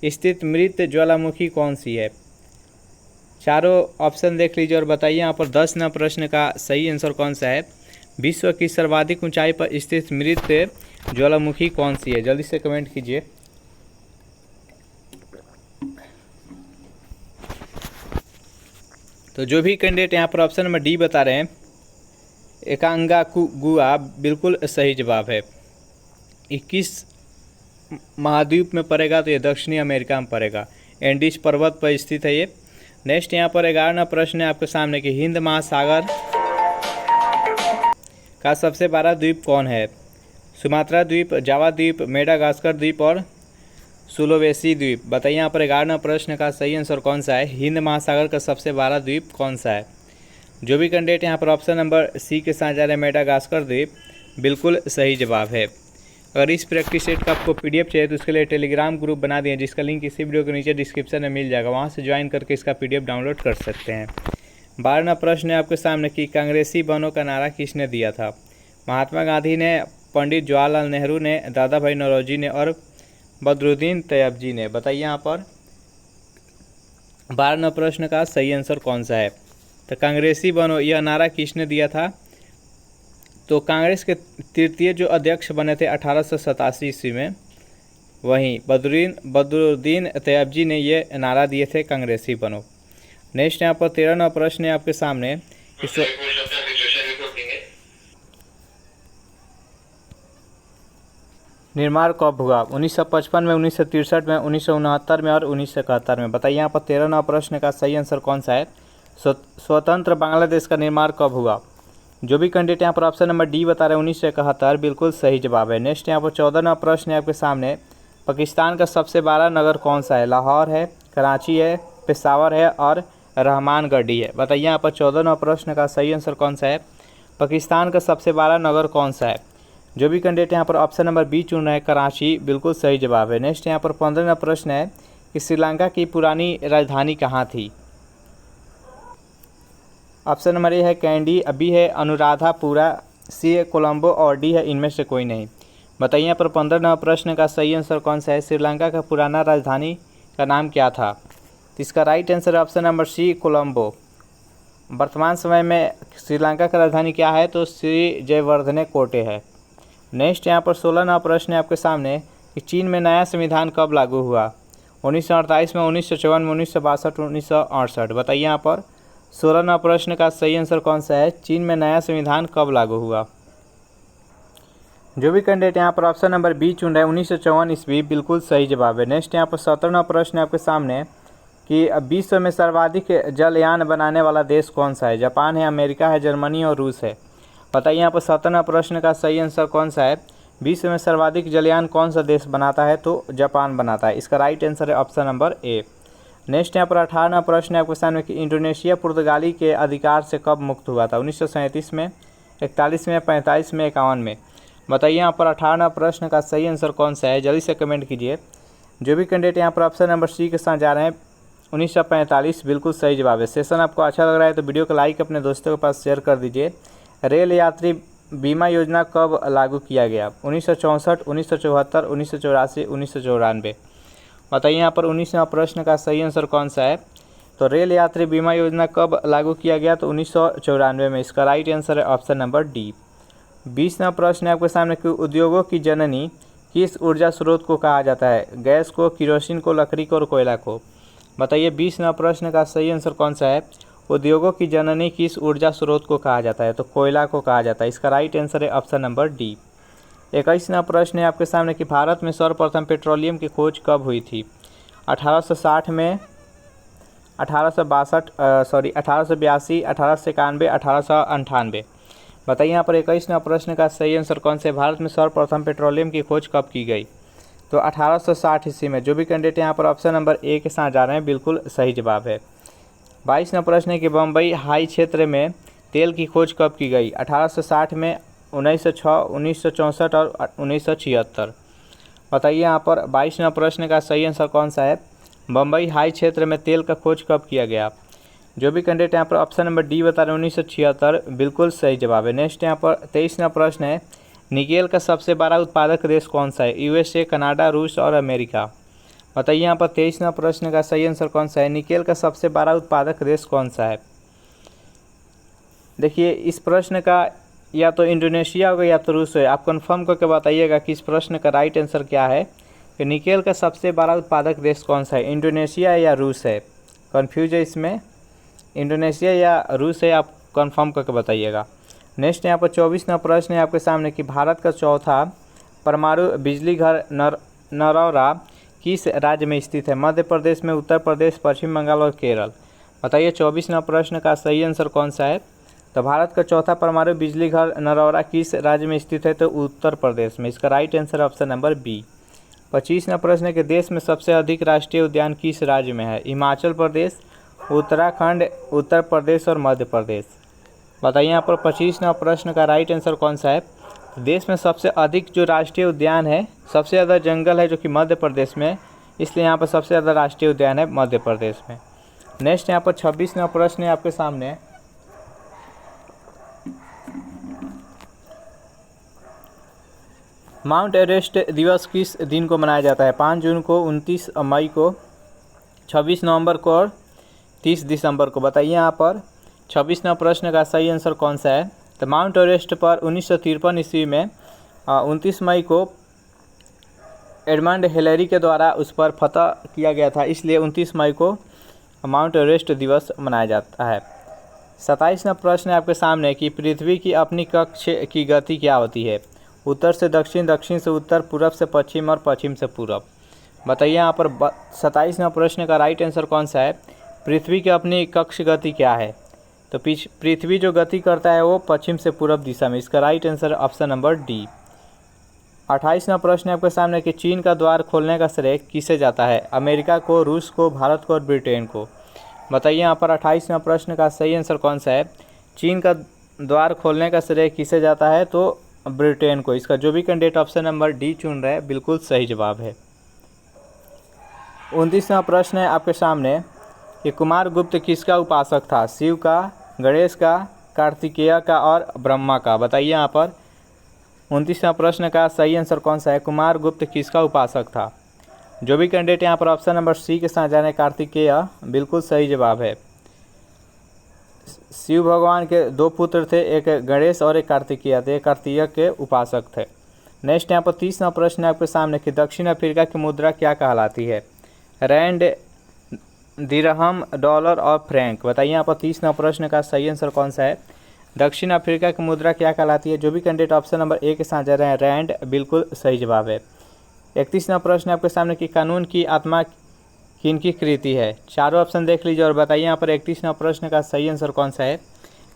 स्थित मृत ज्वालामुखी कौन सी है? चारों ऑप्शन देख लीजिए और बताइए यहाँ पर 10 प्रश्न का सही आंसर कौन सा है? विश्व की सर्वाधिक ऊंचाई पर स्थित मृत ज्वालामुखी कौन सी है? जल्दी से कमेंट कीजिए। तो जो भी कैंडिडेट यहाँ पर ऑप्शन नंबर डी बता रहे हैं, एकांगागुआ, बिल्कुल सही जवाब है। 21 महाद्वीप में पड़ेगा तो ये दक्षिणी अमेरिका में पड़ेगा। एंडीज पर्वत पर स्थित है ये। नेक्स्ट यहाँ पर 11वां प्रश्न है आपके सामने कि हिंद महासागर का सबसे बड़ा द्वीप कौन है? सुमात्रा द्वीप, जावा द्वीप, मेडागास्कर द्वीप और सुलोवेसी द्वीप। बताइए यहाँ पर 11वां प्रश्न का सही आंसर कौन सा है? हिंद महासागर का सबसे बड़ा द्वीप कौन सा है? जो भी कैंडिडेट यहाँ पर ऑप्शन नंबर सी के साथ जा रहे हैं, मेडागास्कर द्वीप, बिल्कुल सही जवाब है। अगर इस प्रैक्टिस सेट का आपको पीडीएफ चाहिए तो उसके लिए टेलीग्राम ग्रुप बना दिए, जिसका लिंक इसी वीडियो के नीचे डिस्क्रिप्शन में मिल जाएगा। वहाँ से ज्वाइन करके इसका पीडीएफ डाउनलोड कर सकते हैं। 12वां प्रश्न है आपके सामने कि कांग्रेसी बनो का नारा किसने दिया था? महात्मा गांधी ने, पंडित जवाहरलाल नेहरू ने, दादा भाई नौरोजी ने और बदरुद्दीन तैयबजी ने। बताइए यहाँ पर 12वां प्रश्न का सही आंसर कौन सा है? तो कांग्रेसी बनो, यह नारा किसने दिया था? तो कांग्रेस के तृतीय जो अध्यक्ष बने थे 1887 ईस्वी में, वहीं बदरुद्दीन तैयबजी ने ये नारा दिए थे, कांग्रेसी बनो। नेक्स्ट यहाँ पर 13वां प्रश्न है आपके सामने। निर्माण कब हुआ? 1955 में, 1963 में, 1969 में और 1971 में। बताइए यहाँ पर 13वां प्रश्न का सही आंसर कौन सा है? स्वतंत्र बांग्लादेश का निर्माण कब हुआ? जो भी कैंडिडेट यहाँ पर ऑप्शन नंबर डी बता रहे हैं 1971, बिल्कुल सही जवाब है। नेक्स्ट यहाँ पर 14वां प्रश्न है आपके सामने। पाकिस्तान का सबसे बड़ा नगर कौन सा है? लाहौर है, कराची है, पेशावर है और रहमानगढ़ी है। बताइए यहाँ पर 14वां प्रश्न का सही आंसर कौन सा है? पाकिस्तान का सबसे बड़ा नगर कौन सा है? जो भी कैंडिडेट यहाँ पर ऑप्शन नंबर बी चुन रहे हैं, कराची, बिल्कुल सही जवाब है। नेक्स्ट यहाँ पर 15वां प्रश्न है कि श्रीलंका की पुरानी राजधानी कहाँ थी? ऑप्शन नंबर ए है कैंडी, बी है अनुराधापुरा, सी है कोलंबो और डी है इनमें से कोई नहीं। बताइए यहाँ पर 15वां प्रश्न का सही आंसर कौन सा है? श्रीलंका का पुराना राजधानी का नाम क्या था? तो इसका राइट आंसर है ऑप्शन नंबर सी, कोलंबो। वर्तमान समय में श्रीलंका का राजधानी क्या है? तो श्री जयवर्धने कोटे है। नेक्स्ट यहाँ पर 16वां प्रश्न है आपके सामने कि चीन में नया संविधान कब लागू हुआ? 1948 में, 1954 में, 1962, 1968। बताइए यहाँ पर 16वां प्रश्न का सही आंसर कौन सा है? चीन में नया संविधान कब लागू हुआ? जो भी कैंडिडेट यहाँ पर ऑप्शन नंबर बी चुन रहे हैं 1954 ईस्वी, बिल्कुल सही जवाब है। नेक्स्ट यहाँ पर 17वां प्रश्न है आपके सामने कि विश्व में सर्वाधिक जलयान बनाने वाला देश कौन सा है? जापान है, अमेरिका है, जर्मनी और रूस है। बताइए यहाँ पर 17वां प्रश्न का सही आंसर कौन सा है? विश्व में सर्वाधिक जलयान कौन सा देश बनाता है? तो जापान बनाता है। इसका राइट आंसर है ऑप्शन नंबर ए। नेक्स्ट यहाँ पर 18वां प्रश्न है आपके सामने कि इंडोनेशिया पुर्तगाली के अधिकार से कब मुक्त हुआ था? 1937 में, 41 में, 45 में, 51 में। बताइए यहाँ पर 18वां प्रश्न का सही आंसर कौन सा है? जल्दी से कमेंट कीजिए। जो भी कैंडिडेट यहाँ पर ऑप्शन नंबर सी के साथ जा रहे हैं 1945, बिल्कुल सही जवाब है। सेशन आपको अच्छा लग रहा है तो वीडियो को लाइक अपने दोस्तों के पास शेयर कर दीजिए। रेल यात्री बीमा योजना कब लागू किया गया? 1964, 1974, 1984, 1994। बताइए यहाँ पर 19वां प्रश्न का सही आंसर कौन सा है? तो रेल यात्री बीमा योजना कब लागू किया गया? तो 1994 में। इसका राइट आंसर है ऑप्शन नंबर डी। 20वां प्रश्न है आपके सामने कि उद्योगों की जननी किस ऊर्जा स्रोत को कहा जाता है? गैस को, किरोसिन को, लकड़ी को और कोयला को। बताइए 20वां प्रश्न का सही आंसर कौन सा है? उद्योगों की जननी किस ऊर्जा स्रोत को कहा जाता है? तो कोयला को कहा जाता है। इसका राइट आंसर है ऑप्शन नंबर डी। 21वां प्रश्न है आपके सामने कि भारत में सर्वप्रथम पेट्रोलियम की खोज कब हुई थी? 1860 में, 1882, 1891, 1898। बताइए यहाँ पर 21वां प्रश्न का सही आंसर कौन से? भारत में सर्वप्रथम पेट्रोलियम की खोज कब की गई? तो 1860 ईस्वी में। जो भी कैंडिडेट यहाँ पर ऑप्शन नंबर ए के साथ जा रहे हैं, बिल्कुल सही जवाब है। 22वां प्रश्न है कि बम्बई हाई क्षेत्र में तेल की खोज कब की गई? 1860 में, 1906, 1964 और 1976। बताइए यहाँ पर 22वां प्रश्न का सही आंसर कौन सा है? बम्बई हाई क्षेत्र में तेल का खोज कब किया गया? जो भी कैंडिडेट यहाँ पर ऑप्शन नंबर डी बता रहे हैं 1976, बिल्कुल सही जवाब है। नेक्स्ट यहाँ पर 23वां प्रश्न है, निकेल का सबसे बड़ा उत्पादक देश कौन सा है? यूएसए, कनाडा, रूस और अमेरिका। बताइए यहाँ पर 23वां प्रश्न का सही आंसर कौन सा है? निकेल का सबसे बड़ा उत्पादक देश कौन सा है? देखिए इस प्रश्न का या तो इंडोनेशिया होगा या तो रूस है। आप कंफर्म करके बताइएगा कि इस प्रश्न का राइट आंसर क्या है कि निकेल का सबसे बड़ा उत्पादक देश कौन सा है, इंडोनेशिया या रूस है? कन्फ्यूज है इसमें, इंडोनेशिया या रूस है, आप कंफर्म करके बताइएगा। नेक्स्ट यहाँ पर 24वां प्रश्न है आपके सामने कि भारत का चौथा परमाणु बिजली घर नरौरा किस राज्य में स्थित है? मध्य प्रदेश में, उत्तर प्रदेश, पश्चिम बंगाल और केरल। बताइए 24वां प्रश्न का सही आंसर कौन सा है? तो भारत का चौथा परमाणु बिजली घर नरौरा किस राज्य में स्थित है? तो उत्तर प्रदेश में। इसका right answer option number B. 25वां प्रश्न है कि देश में सबसे अधिक राष्ट्रीय उद्यान किस राज्य में है? हिमाचल प्रदेश, उत्तराखंड, उत्तर प्रदेश और मध्य प्रदेश। बताइए यहाँ पर 25वां प्रश्न का राइट आंसर कौन सा है? देश में सबसे अधिक जो राष्ट्रीय उद्यान है, सबसे ज़्यादा जंगल है जो कि मध्य प्रदेश में, इसलिए यहाँ पर सबसे ज़्यादा राष्ट्रीय उद्यान है मध्य प्रदेश में। नेक्स्ट यहाँ पर 26वां प्रश्न है आपके सामने, माउंट एवरेस्ट दिवस किस दिन को मनाया जाता है? 5 जून को, 29 मई को, 26 नवंबर को और 30 दिसंबर को। बताइए यहाँ पर 26वां प्रश्न का सही आंसर कौन सा है? तो माउंट एवरेस्ट पर 1953 ईस्वी में 29 मई को एडमंड हिलेरी के द्वारा उस पर फतह किया गया था, इसलिए 29 मई को माउंट एवरेस्ट दिवस मनाया जाता है। 27वां प्रश्न है आपके सामने कि पृथ्वी की अपनी कक्ष की गति क्या होती है? उत्तर से दक्षिण, दक्षिण से उत्तर, पूरब से पश्चिम और पश्चिम से पूरब। बताइए यहाँ पर 27वां प्रश्न का राइट आंसर कौन सा है? पृथ्वी की अपनी कक्ष गति क्या है? तो पृथ्वी जो गति करता है वो पश्चिम से पूरब दिशा में। इसका right answer option number D. 28वां प्रश्न है आपके सामने कि चीन का द्वार खोलने का श्रेय किसे जाता है? अमेरिका को, रूस को, भारत को और ब्रिटेन को। बताइए यहाँ पर 28वां प्रश्न का सही आंसर कौन सा है? चीन का द्वार खोलने का श्रेय किसे जाता है? तो ब्रिटेन को। इसका जो भी कैंडिडेट ऑप्शन नंबर डी चुन रहे हैं बिल्कुल सही जवाब है। 29वां प्रश्न है आपके सामने कि कुमारगुप्त किसका उपासक था? शिव का, गणेश का, कार्तिकेय का और ब्रह्मा का। बताइए यहाँ पर 29वां प्रश्न का सही आंसर कौन सा है? कुमारगुप्त किसका उपासक था? जो भी कैंडिडेट यहाँ पर ऑप्शन नंबर सी के साथ जा रहे हैं कार्तिकेय, बिल्कुल सही जवाब है। शिव भगवान के 2 पुत्र थे, एक गणेश और एक कार्तिकेय थे, कार्तिकेय के उपासक थे। नेक्स्ट यहाँ पर 30वां प्रश्न है आपके सामने कि दक्षिण अफ्रीका की मुद्रा क्या कहलाती है? रैंड, दिरहम, डॉलर और फ्रैंक। बताइए यहाँ पर 30वां प्रश्न का सही आंसर कौन सा है? दक्षिण अफ्रीका की मुद्रा क्या कहलाती है? जो भी कैंडिडेट ऑप्शन नंबर ए के साथ जा रहे हैं रैंड, बिल्कुल सही जवाब है। 31वां प्रश्न आपके सामने कि कानून की आत्मा किनकी कृति है? चारों ऑप्शन देख लीजिए और बताइए यहाँ पर 31वां प्रश्न का सही आंसर कौन सा है?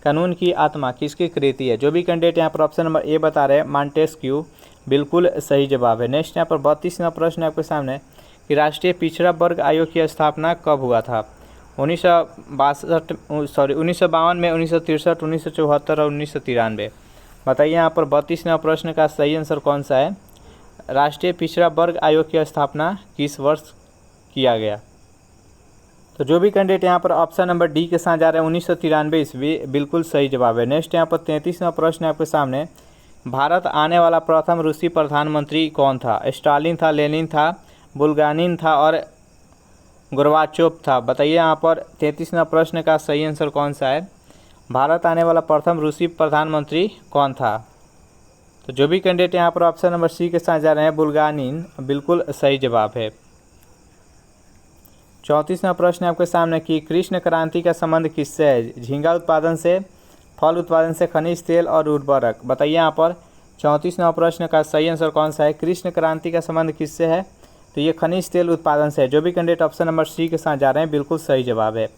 कानून की आत्मा किसकी कृति है? जो भी कैंडिडेट यहाँ पर ऑप्शन नंबर ए बता रहे हैं मॉन्टेस्क्यू, बिल्कुल सही जवाब है। नेक्स्ट यहाँ पर 32वां प्रश्न आपके सामने कि राष्ट्रीय पिछड़ा वर्ग आयोग की स्थापना कब हुआ था? 1952 में, 1963, 1974 और 1993। बताइए यहाँ पर 32वां प्रश्न का सही आंसर कौन सा है? राष्ट्रीय पिछड़ा वर्ग आयोग की स्थापना किस वर्ष किया गया? तो जो भी कैंडिडेट यहाँ पर ऑप्शन नंबर डी के साथ जा रहे हैं 1993 ईस्वी, बिल्कुल सही जवाब है। नेक्स्ट यहाँ पर 33वां प्रश्न आपके सामने, भारत आने वाला प्रथम रूसी प्रधानमंत्री कौन था? स्टालिन था, लेनिन था, बुल्गानिन था और गोर्बाचोव था। बताइए यहाँ पर 33वां प्रश्न का सही आंसर कौन सा है? भारत आने वाला प्रथम रूसी प्रधानमंत्री कौन था? तो जो भी कैंडिडेट यहाँ पर ऑप्शन नंबर सी के साथ जा रहे हैं बुल्गानिन, बिल्कुल सही जवाब है। 34वां प्रश्न आपके सामने कि कृष्ण क्रांति का संबंध किससे है? झींगा उत्पादन से, फल उत्पादन से, खनिज तेल और उर्वरक। बताइए यहाँ पर 34वां प्रश्न का सही आंसर कौन सा है? कृष्ण क्रांति का संबंध किससे है? तो ये खनिज तेल उत्पादन से है। जो भी कैंडिडेट ऑप्शन नंबर सी के साथ जा रहे हैं बिल्कुल सही जवाब है।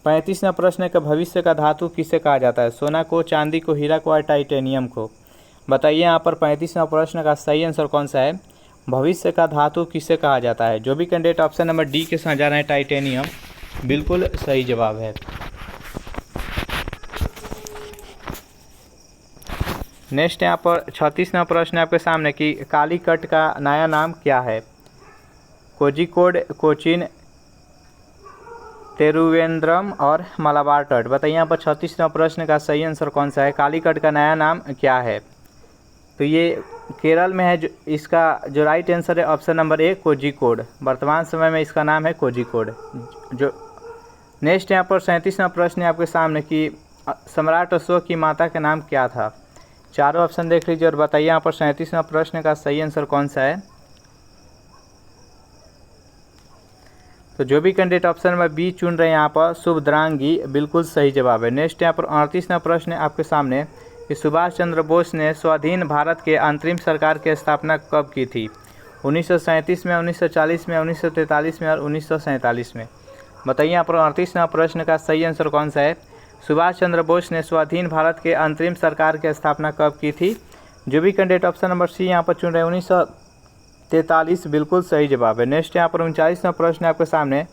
35वां प्रश्न का भविष्य का धातु किसे कहा जाता है? सोना को, चांदी को, हीरा को और टाइटेनियम को। बताइए यहाँ पर 35वां प्रश्न का सही आंसर कौन सा है? भविष्य का धातु किसे कहा जाता है? जो भी कैंडिडेट ऑप्शन नंबर डी के साथ जा रहे हैं टाइटेनियम, बिल्कुल सही जवाब है। नेक्स्ट यहाँ पर 36वां प्रश्न है आपके सामने कि कालीकट का नया नाम क्या है? कोझिकोड, कोचीन, तिरुवेंद्रम और मलाबार तट। बताइए यहाँ पर 36वां प्रश्न का सही आंसर कौन सा है? कालीकट का नया नाम क्या है? तो ये केरल में है। जो इसका जो राइट आंसर है ऑप्शन नंबर ए कोझिकोड। वर्तमान समय में इसका नाम है कोझिकोड। जो नेक्स्ट यहाँ पर 37वां प्रश्न है आपके सामने कि सम्राट अशोक की माता का नाम क्या था? चारों ऑप्शन देख लीजिए और बताइए यहाँ पर 37वां प्रश्न का सही आंसर कौन सा है? तो जो भी कैंडिडेट ऑप्शन नंबर बी चुन रहे हैं यहाँ पर शुभद्रांगी, बिल्कुल सही जवाब है। नेक्स्ट यहाँ पर 38वां प्रश्न है आपके सामने कि सुभाष चंद्र बोस ने स्वाधीन भारत के अंतरिम सरकार की स्थापना कब की थी? 1937 में, 1940 में, 1943 में और 1947 में। बताइए यहाँ पर 38वां प्रश्न का सही आंसर कौन सा है? सुभाष चंद्र बोस ने स्वाधीन भारत के अंतरिम सरकार की स्थापना कब की थी? जो भी कैंडिडेट ऑप्शन नंबर सी यहाँ पर चुन रहे हैं 1943, बिल्कुल सही जवाब है। नेक्स्ट यहाँ पर 39वां प्रश्न है आपके सामने,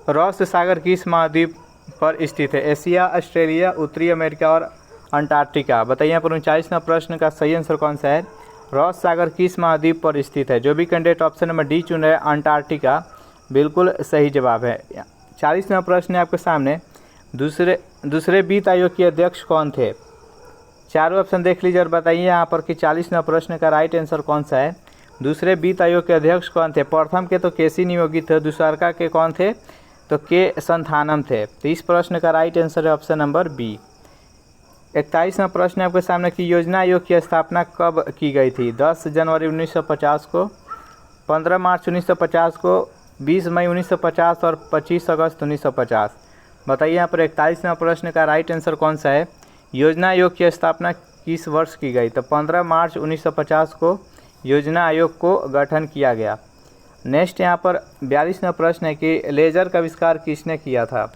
रॉस सागर किस महाद्वीप पर स्थित है? एशिया, ऑस्ट्रेलिया, उत्तरी अमेरिका और अंटार्कटिका। बताइए यहाँ पर 39वां प्रश्न का सही आंसर कौन सा है? रॉस सागर किस महाद्वीप पर स्थित है? जो भी कैंडिडेट ऑप्शन नंबर डी चुन रहे हैं अंटार्कटिका, बिल्कुल सही जवाब है। 40वां प्रश्न है आपके सामने, दूसरे वित्त आयोग के अध्यक्ष कौन थे? चारों ऑप्शन देख लीजिए और बताइए यहाँ पर कि 40वां प्रश्न का राइट आंसर कौन सा है? दूसरे वित्त आयोग के अध्यक्ष कौन थे? प्रथम के तो केसी नियोगी थे, दूसरा के कौन थे? तो के संथानम थे। तो इस प्रश्न का राइट आंसर है ऑप्शन नंबर बी। 41वां प्रश्न है आपके सामने कि योजना आयोग की स्थापना कब की गई थी? 10 जनवरी 1950 को, 15 मार्च 1950 को, 20 मई 1950 और 25 अगस्त 1950। बताइए यहाँ पर 41वां प्रश्न का राइट आंसर कौन सा है? योजना आयोग की स्थापना किस वर्ष की गई? तो 15 मार्च 1950 को योजना आयोग को गठन किया गया। नेक्स्ट यहाँ पर 42वां प्रश्न है कि लेजर का आविष्कार किसने किया था?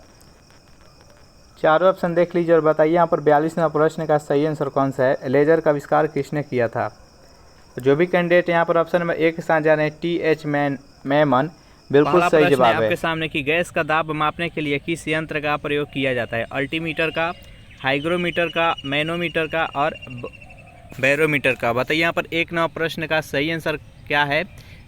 चारों ऑप्शन देख लीजिए और बताइए यहाँ पर 42वां प्रश्न का सही आंसर कौन सा है? लेजर का आविष्कार किसने किया था? तो जो भी कैंडिडेट यहाँ पर ऑप्शन नंबर एक के साथ जा रहे हैं टी.एच. मैमन, बिल्कुल सही जवाब है। आपके सामने कि गैस का दाब मापने के लिए किस यंत्र का प्रयोग किया जाता है? अल्टीमीटर का, हाइग्रोमीटर का, मैनोमीटर का और बैरोमीटर का। बताइए यहाँ पर 1 प्रश्न का सही आंसर क्या है?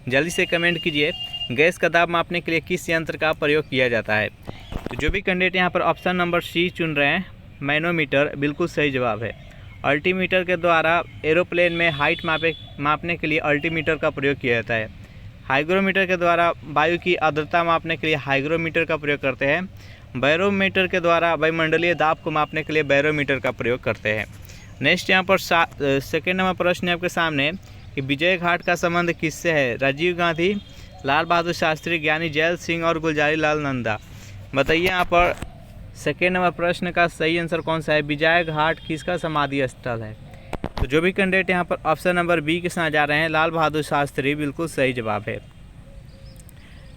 जल्दी से कमेंट कीजिए। गैस का दाब मापने के लिए किस यंत्र का प्रयोग किया जाता है? तो जो भी कैंडिडेट यहाँ पर ऑप्शन नंबर सी चुन रहे हैं मैनोमीटर, बिल्कुल सही जवाब है। अल्टीमीटर के द्वारा एरोप्लेन में हाइट मापने के लिए अल्टीमीटर का प्रयोग किया जाता है। हाइग्रोमीटर के द्वारा वायु की आर्द्रता मापने के लिए हाइग्रोमीटर का प्रयोग करते हैं। बैरोमीटर के द्वारा वायुमंडलीय दाब को मापने के लिए बैरोमीटर का प्रयोग करते हैं। नेक्स्ट यहाँ पर सेकेंड नंबर प्रश्न है आपके सामने कि विजय घाट का संबंध किससे है? राजीव गांधी, लाल बहादुर शास्त्री, ज्ञानी जैल सिंह और गुलजारी लाल नंदा। बताइए यहाँ पर सेकेंड नंबर प्रश्न का सही आंसर कौन सा है? विजय घाट किसका समाधि स्थल है? तो जो भी कैंडिडेट यहाँ पर ऑप्शन नंबर बी के साथ जा रहे हैं लाल बहादुर शास्त्री, बिल्कुल सही जवाब है।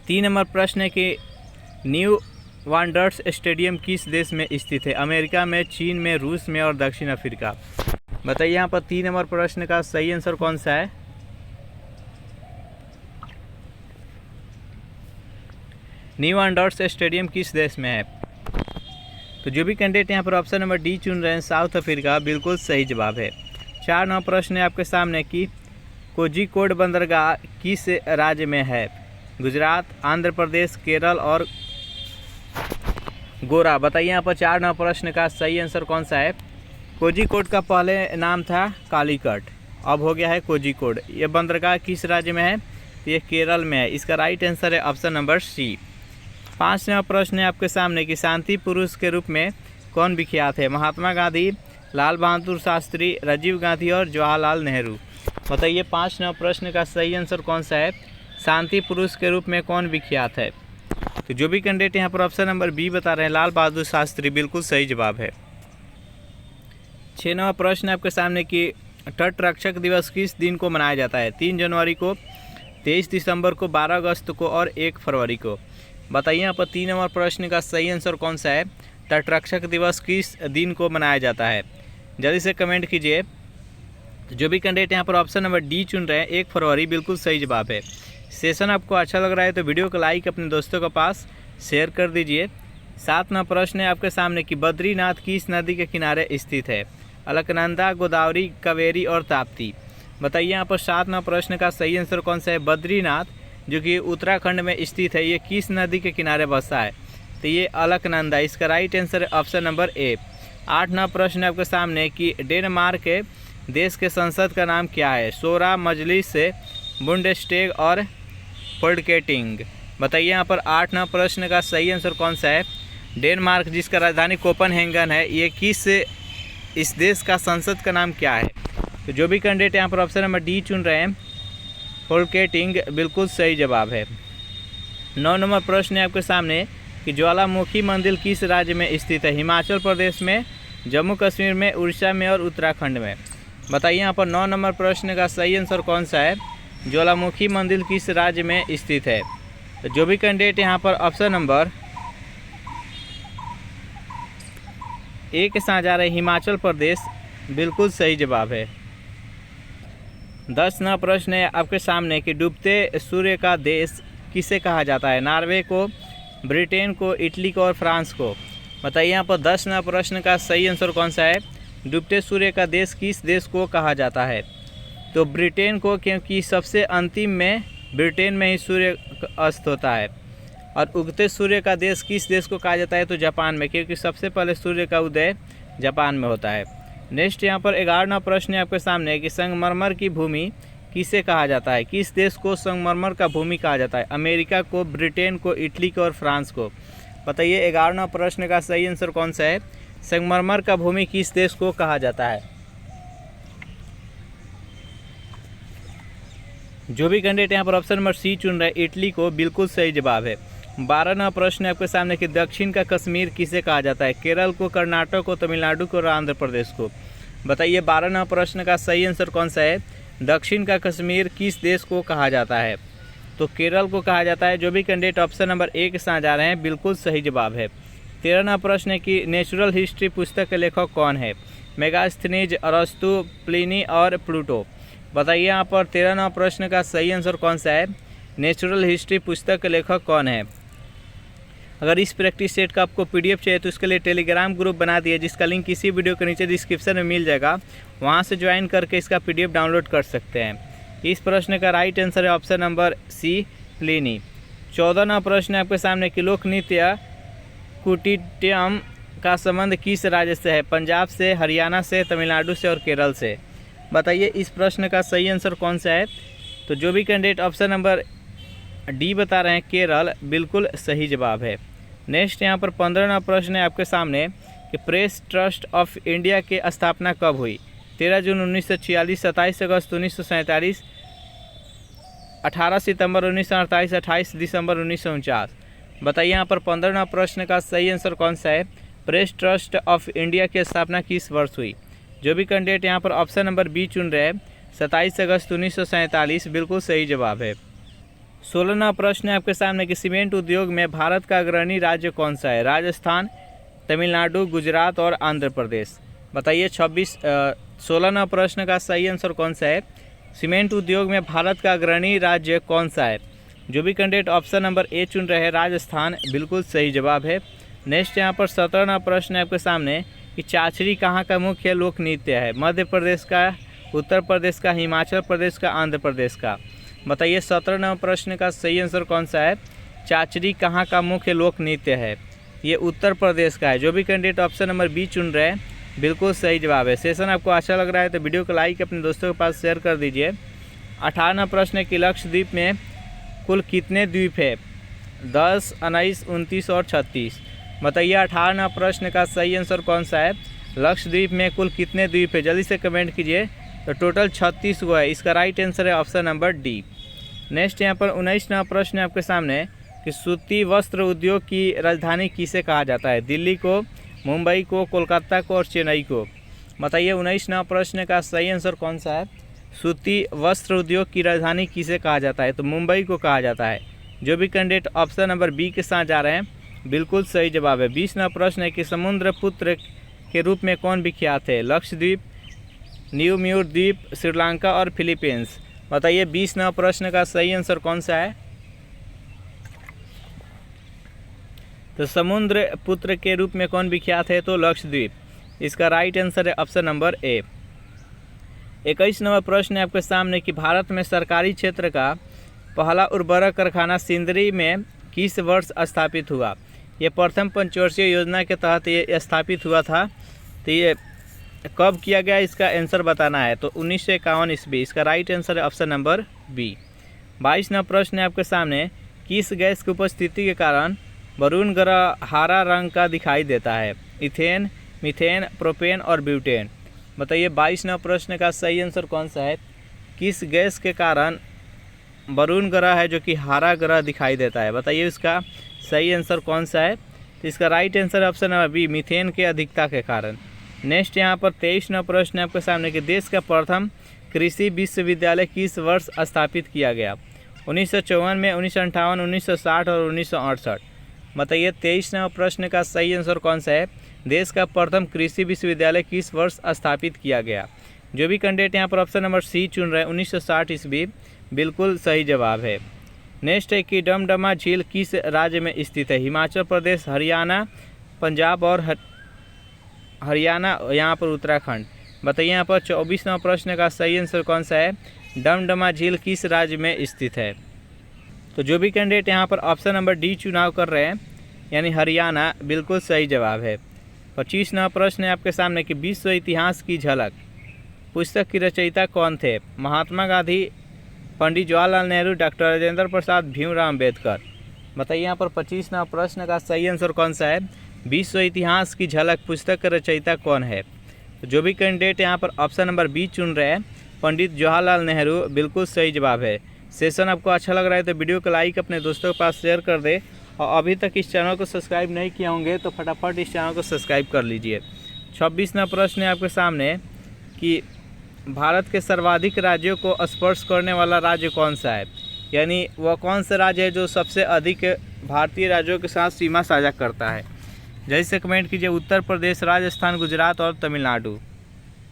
3 नंबर प्रश्न है कि न्यू वांडर्स स्टेडियम किस देश में स्थित है? अमेरिका में, चीन में, रूस में और दक्षिण अफ्रीका। बताइए यहाँ पर 3 नंबर प्रश्न का सही आंसर कौन सा है? न्यू वांडर्स स्टेडियम किस देश में है? तो जो भी कैंडिडेट यहाँ पर ऑप्शन नंबर डी चुन रहे हैं साउथ अफ्रीका, बिल्कुल सही जवाब है। 4 नंबर प्रश्न है आपके सामने कि कोझिकोड बंदरगाह किस राज्य में है? गुजरात, आंध्र प्रदेश, केरल और गोरा। बताइए यहाँ पर 4 नंबर प्रश्न का सही आंसर कौन सा है? कोझिकोड का पहले नाम था कालीकट, अब हो गया है कोझिकोड। ये बंदरगाह किस राज्य में है? तो ये केरल में है। इसका राइट आंसर है ऑप्शन नंबर सी। 5 नंबर प्रश्न है आपके सामने कि शांति पुरुष के रूप में कौन विख्यात है? महात्मा गांधी, लाल बहादुर शास्त्री, राजीव गांधी और जवाहरलाल नेहरू। बताइए 5 नंबर प्रश्न का सही आंसर कौन सा है? शांति पुरुष के रूप में कौन विख्यात है? तो जो भी कैंडिडेट यहाँ पर ऑप्शन नंबर बी बता रहे हैं लाल बहादुर शास्त्री, बिल्कुल सही जवाब है। 6 नंबर प्रश्न है आपके सामने कि तट रक्षक दिवस किस दिन को मनाया जाता है? 3 जनवरी को, 23 दिसंबर को, 12 अगस्त को और 1 फरवरी को। बताइए यहाँ पर 3 नंबर प्रश्न का सही आंसर कौन सा है? तट रक्षक दिवस किस दिन को मनाया जाता है? जल्दी से कमेंट कीजिए। जो भी कैंडिडेट यहाँ पर ऑप्शन नंबर डी चुन रहे हैं 1 फरवरी, बिल्कुल सही जवाब है। सेशन आपको अच्छा लग रहा है तो वीडियो को लाइक अपने दोस्तों के पास शेयर कर दीजिए। 7वां प्रश्न है आपके सामने कि बद्रीनाथ किस नदी के किनारे स्थित है? अलकनंदा, गोदावरी, कावेरी और ताप्ती। बताइए यहाँ पर 7 नंबर प्रश्न का सही आंसर कौन सा है? बद्रीनाथ, जो कि उत्तराखंड में स्थित है, ये किस नदी के किनारे बसा है? तो ये अलकनंदा। इसका राइट आंसर है ऑप्शन नंबर ए। 8 नंबर प्रश्न आपके सामने कि डेनमार्क के देश के संसद का नाम क्या है? शोरा, मजलिस, बुंडेस्टेग और फोल्केटिंग। बताइए यहाँ पर 8 नंबर प्रश्न का सही आंसर कौन सा है? डेनमार्क, जिसका राजधानी कोपनहेगन है, ये किस इस देश का संसद का नाम क्या है? तो जो भी कैंडिडेट यहाँ पर ऑप्शन नंबर डी चुन रहे हैं, फोल्केटिंग, बिल्कुल सही जवाब है। 9 नंबर प्रश्न है आपके सामने कि ज्वालामुखी मंदिर किस राज्य में स्थित है? हिमाचल प्रदेश में, जम्मू कश्मीर में, उड़ीसा में और उत्तराखंड में। बताइए यहाँ पर 9 नंबर प्रश्न का सही आंसर कौन सा है? ज्वालामुखी मंदिर किस राज्य में स्थित है? तो जो भी कैंडिडेट यहाँ पर ऑप्शन नंबर ए के साथ जा रहे हैं, हिमाचल प्रदेश, बिल्कुल सही जवाब है। 10 नंबर प्रश्न है आपके सामने कि डूबते सूर्य का देश किसे कहा जाता है? नॉर्वे को, ब्रिटेन को, इटली को और फ्रांस को। बताइए यहाँ पर 10 नंबर प्रश्न का सही आंसर कौन सा है? डूबते सूर्य का देश किस देश को कहा जाता है? तो ब्रिटेन को, क्योंकि सबसे अंतिम में ब्रिटेन में ही सूर्य अस्त होता है। और उगते सूर्य का देश किस देश को कहा जाता है? तो जापान में, क्योंकि सबसे पहले सूर्य का उदय जापान में होता है। नेक्स्ट यहाँ पर 11वां प्रश्न है आपके सामने कि संगमरमर की भूमि किसे कहा जाता है? किस देश को संगमरमर का भूमि कहा जाता है? अमेरिका को, ब्रिटेन को, इटली को और फ्रांस को। बताइए 11वां प्रश्न का सही आंसर कौन सा है? संगमरमर का भूमि किस देश को कहा जाता है? जो भी कैंडिडेट यहाँ पर ऑप्शन नंबर सी चुन रहे हैं, इटली को, बिल्कुल सही जवाब है। 12वां प्रश्न है आपके सामने कि दक्षिण का कश्मीर किसे कहा जाता है? केरल को, कर्नाटक को, तमिलनाडु को और आंध्र प्रदेश को। बताइए 12वां प्रश्न का सही आंसर कौन सा है? दक्षिण का कश्मीर किस देश को कहा जाता है? तो केरल को कहा जाता है। जो भी कैंडिडेट ऑप्शन नंबर ए के साथ जा रहे हैं, बिल्कुल सही जवाब है। 13वां प्रश्न है कि नेचुरल हिस्ट्री पुस्तक के लेखक कौन है? मेगास्थनीज, अरस्तु, प्लिनी और प्लूटो। बताइए यहाँ पर 13वां प्रश्न का सही आंसर कौन सा है? नेचुरल हिस्ट्री पुस्तक के लेखक कौन है? अगर इस प्रैक्टिस सेट का आपको पीडीएफ चाहिए तो इसके लिए टेलीग्राम ग्रुप बना दिए, जिसका लिंक इसी वीडियो के नीचे डिस्क्रिप्शन में मिल जाएगा। वहां से ज्वाइन करके इसका पीडीएफ डाउनलोड कर सकते हैं। इस प्रश्न का राइट आंसर है ऑप्शन नंबर सी, प्लिनी। 14वां प्रश्न है आपके सामने कि लोक नृत्य कुटिट्यम का संबंध किस राज्य से है? पंजाब से, हरियाणा से, तमिलनाडु से और केरल से। बताइए इस प्रश्न का सही आंसर कौन सा है? तो जो भी कैंडिडेट ऑप्शन नंबर डी बता रहे हैं, केरल, बिल्कुल सही जवाब है। नेक्स्ट यहाँ पर 15वां प्रश्न है आपके सामने कि प्रेस ट्रस्ट ऑफ इंडिया की स्थापना कब हुई? 13 जून 1946, 27 अगस्त 1947, 18 सितंबर 1948, 28 दिसंबर 1949। बताइए यहाँ पर 15वां प्रश्न का सही आंसर कौन सा है? प्रेस ट्रस्ट ऑफ इंडिया की स्थापना किस वर्ष हुई? जो भी कैंडिडेट यहाँ पर ऑप्शन नंबर बी चुन रहे हैं, 27 अगस्त 1947, बिल्कुल सही जवाब है। 16वां प्रश्न है आपके सामने कि सीमेंट उद्योग में भारत का अग्रणी राज्य कौन सा है? राजस्थान, तमिलनाडु, गुजरात और आंध्र प्रदेश। बताइए 16वां प्रश्न का सही आंसर कौन सा है? सीमेंट उद्योग में भारत का अग्रणी राज्य कौन सा है? जो भी कैंडिडेट ऑप्शन नंबर ए चुन रहे हैं, राजस्थान, बिल्कुल सही जवाब है। नेक्स्ट यहाँ पर 17वां प्रश्न है आपके सामने कि चाचरी कहाँ का मुख्य लोक नृत्य है? मध्य प्रदेश का, उत्तर प्रदेश का, हिमाचल प्रदेश का, आंध्र प्रदेश का। बताइए 17वां प्रश्न का सही आंसर कौन सा है? चाचरी कहाँ का मुख्य लोक नृत्य है? ये उत्तर प्रदेश का है। जो भी कैंडिडेट ऑप्शन नंबर बी चुन रहे हैं, बिल्कुल सही जवाब है। सेशन आपको अच्छा लग रहा है तो वीडियो को लाइक अपने दोस्तों के पास शेयर कर दीजिए। 18वां प्रश्न है कि लक्षद्वीप में कुल कितने द्वीप है? 10, 19, 29 और 36। बताइए 18वां प्रश्न का सही आंसर कौन सा है? लक्षद्वीप में कुल कितने द्वीप है? जल्दी से कमेंट कीजिए। तो टोटल 36 गो है। इसका राइट आंसर है ऑप्शन नंबर डी। नेक्स्ट यहाँ पर 19वां प्रश्न है आपके सामने कि सूती वस्त्र उद्योग की राजधानी किसे कहा जाता है? दिल्ली को, मुंबई को, कोलकाता को और चेन्नई को। बताइए 19वां प्रश्न का सही आंसर कौन सा है? सूती वस्त्र उद्योग की राजधानी किसे कहा जाता है? तो मुंबई को कहा जाता है। जो भी कैंडिडेट ऑप्शन नंबर बी के साथ जा रहे हैं, बिल्कुल सही जवाब है। 20वां प्रश्न है कि समुद्र पुत्र के रूप में कौन विख्यात है? लक्षद्वीप, न्यूम्यूर द्वीप, श्रीलंका और फिलीपींस। बताइए 20वां प्रश्न का सही आंसर कौन सा है? तो समुद्र पुत्र के रूप में कौन विख्यात है? तो लक्षद्वीप। इसका राइट आंसर है ऑप्शन नंबर ए। 21 नंबर प्रश्न है आपके सामने कि भारत में सरकारी क्षेत्र का पहला उर्वरक कारखाना सिंदरी में किस वर्ष स्थापित हुआ? ये प्रथम पंचवर्षीय योजना के तहत ये स्थापित हुआ था। तो ये कब किया गया, इसका आंसर बताना है। तो 1951 ईस्वी। इसका राइट आंसर है ऑप्शन नंबर बी। 22 नंबर प्रश्न है आपके सामने, किस गैस की उपस्थिति के कारण वरुण ग्रह हरा रंग का दिखाई देता है? इथेन, मीथेन, प्रोपेन और ब्यूटेन। बताइए 22 नंबर प्रश्न का सही आंसर कौन सा है? किस गैस के कारण वरुण ग्रह है जो कि हरा ग्रह दिखाई देता है? बताइए इसका सही आंसर कौन सा है? तो इसका राइट आंसर है ऑप्शन नंबर बी, मीथेन के अधिकता के कारण। नेक्स्ट यहाँ पर 23 नंबर प्रश्न है आपके सामने कि देश का प्रथम कृषि विश्वविद्यालय किस वर्ष स्थापित किया गया? 1954 में, 1958, 1960 और 1968। बताइए 23 नंबर प्रश्न का सही आंसर कौन सा है? देश का प्रथम कृषि विश्वविद्यालय किस वर्ष स्थापित किया गया? जो भी कैंडिडेट यहाँ पर ऑप्शन नंबर सी चुन रहे हैं 1960 ईस्वी, बिल्कुल सही जवाब है। नेक्स्ट है कि डमडमा झील किस राज्य में स्थित है? हिमाचल प्रदेश, हरियाणा, पंजाब और हरियाणा, यहाँ पर उत्तराखंड। बताइए यहाँ पर 24 नंबर प्रश्न का सही आंसर कौन सा है? डमडमा झील किस राज्य में स्थित है? तो जो भी कैंडिडेट यहाँ पर ऑप्शन नंबर डी चुनाव कर रहे हैं यानी हरियाणा, बिल्कुल सही जवाब है। 25 नंबर प्रश्न है आपके सामने कि विश्व इतिहास की झलक पुस्तक की रचयिता कौन थे? महात्मा गांधी, पंडित जवाहरलाल नेहरू, डॉक्टर राजेंद्र प्रसाद, भीमराव अम्बेडकर। बताइए यहाँ पर 25 नंबर प्रश्न का सही आंसर कौन सा है? विश्व इतिहास की झलक पुस्तक का रचयिता कौन है? तो जो भी कैंडिडेट यहाँ पर ऑप्शन नंबर बी चुन रहे हैं पंडित जवाहरलाल नेहरू, बिल्कुल सही जवाब है। सेशन आपको अच्छा लग रहा है तो वीडियो को लाइक अपने दोस्तों के पास शेयर कर दे, और अभी तक इस चैनल को सब्सक्राइब नहीं किए होंगे तो फटाफट इस चैनल को सब्सक्राइब कर लीजिए। 26 नंबर प्रश्न है आपके सामने कि भारत के सर्वाधिक राज्यों को स्पर्श करने वाला राज्य कौन सा है? यानी वह कौन सा राज्य है जो सबसे अधिक भारतीय राज्यों के साथ सीमा साझा करता है? जैसे कमेंट कीजिए उत्तर प्रदेश, राजस्थान, गुजरात और तमिलनाडु।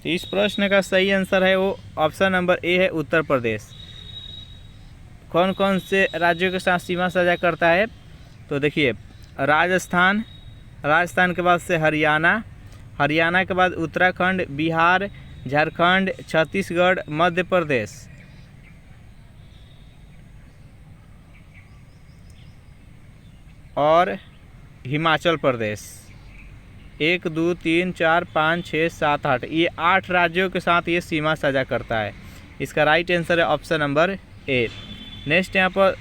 तो इस प्रश्न का सही आंसर है वो ऑप्शन नंबर ए है, उत्तर प्रदेश। कौन कौन से राज्यों के साथ सीमा साझा करता है? तो देखिए राजस्थान, राजस्थान के बाद से हरियाणा, हरियाणा के बाद उत्तराखंड, बिहार, झारखंड, छत्तीसगढ़, मध्य प्रदेश और हिमाचल प्रदेश। 1 2 3 4 5 6 7 8, ये 8 राज्यों के साथ ये सीमा साझा करता है। इसका राइट आंसर है ऑप्शन नंबर ए। नेक्स्ट यहाँ पर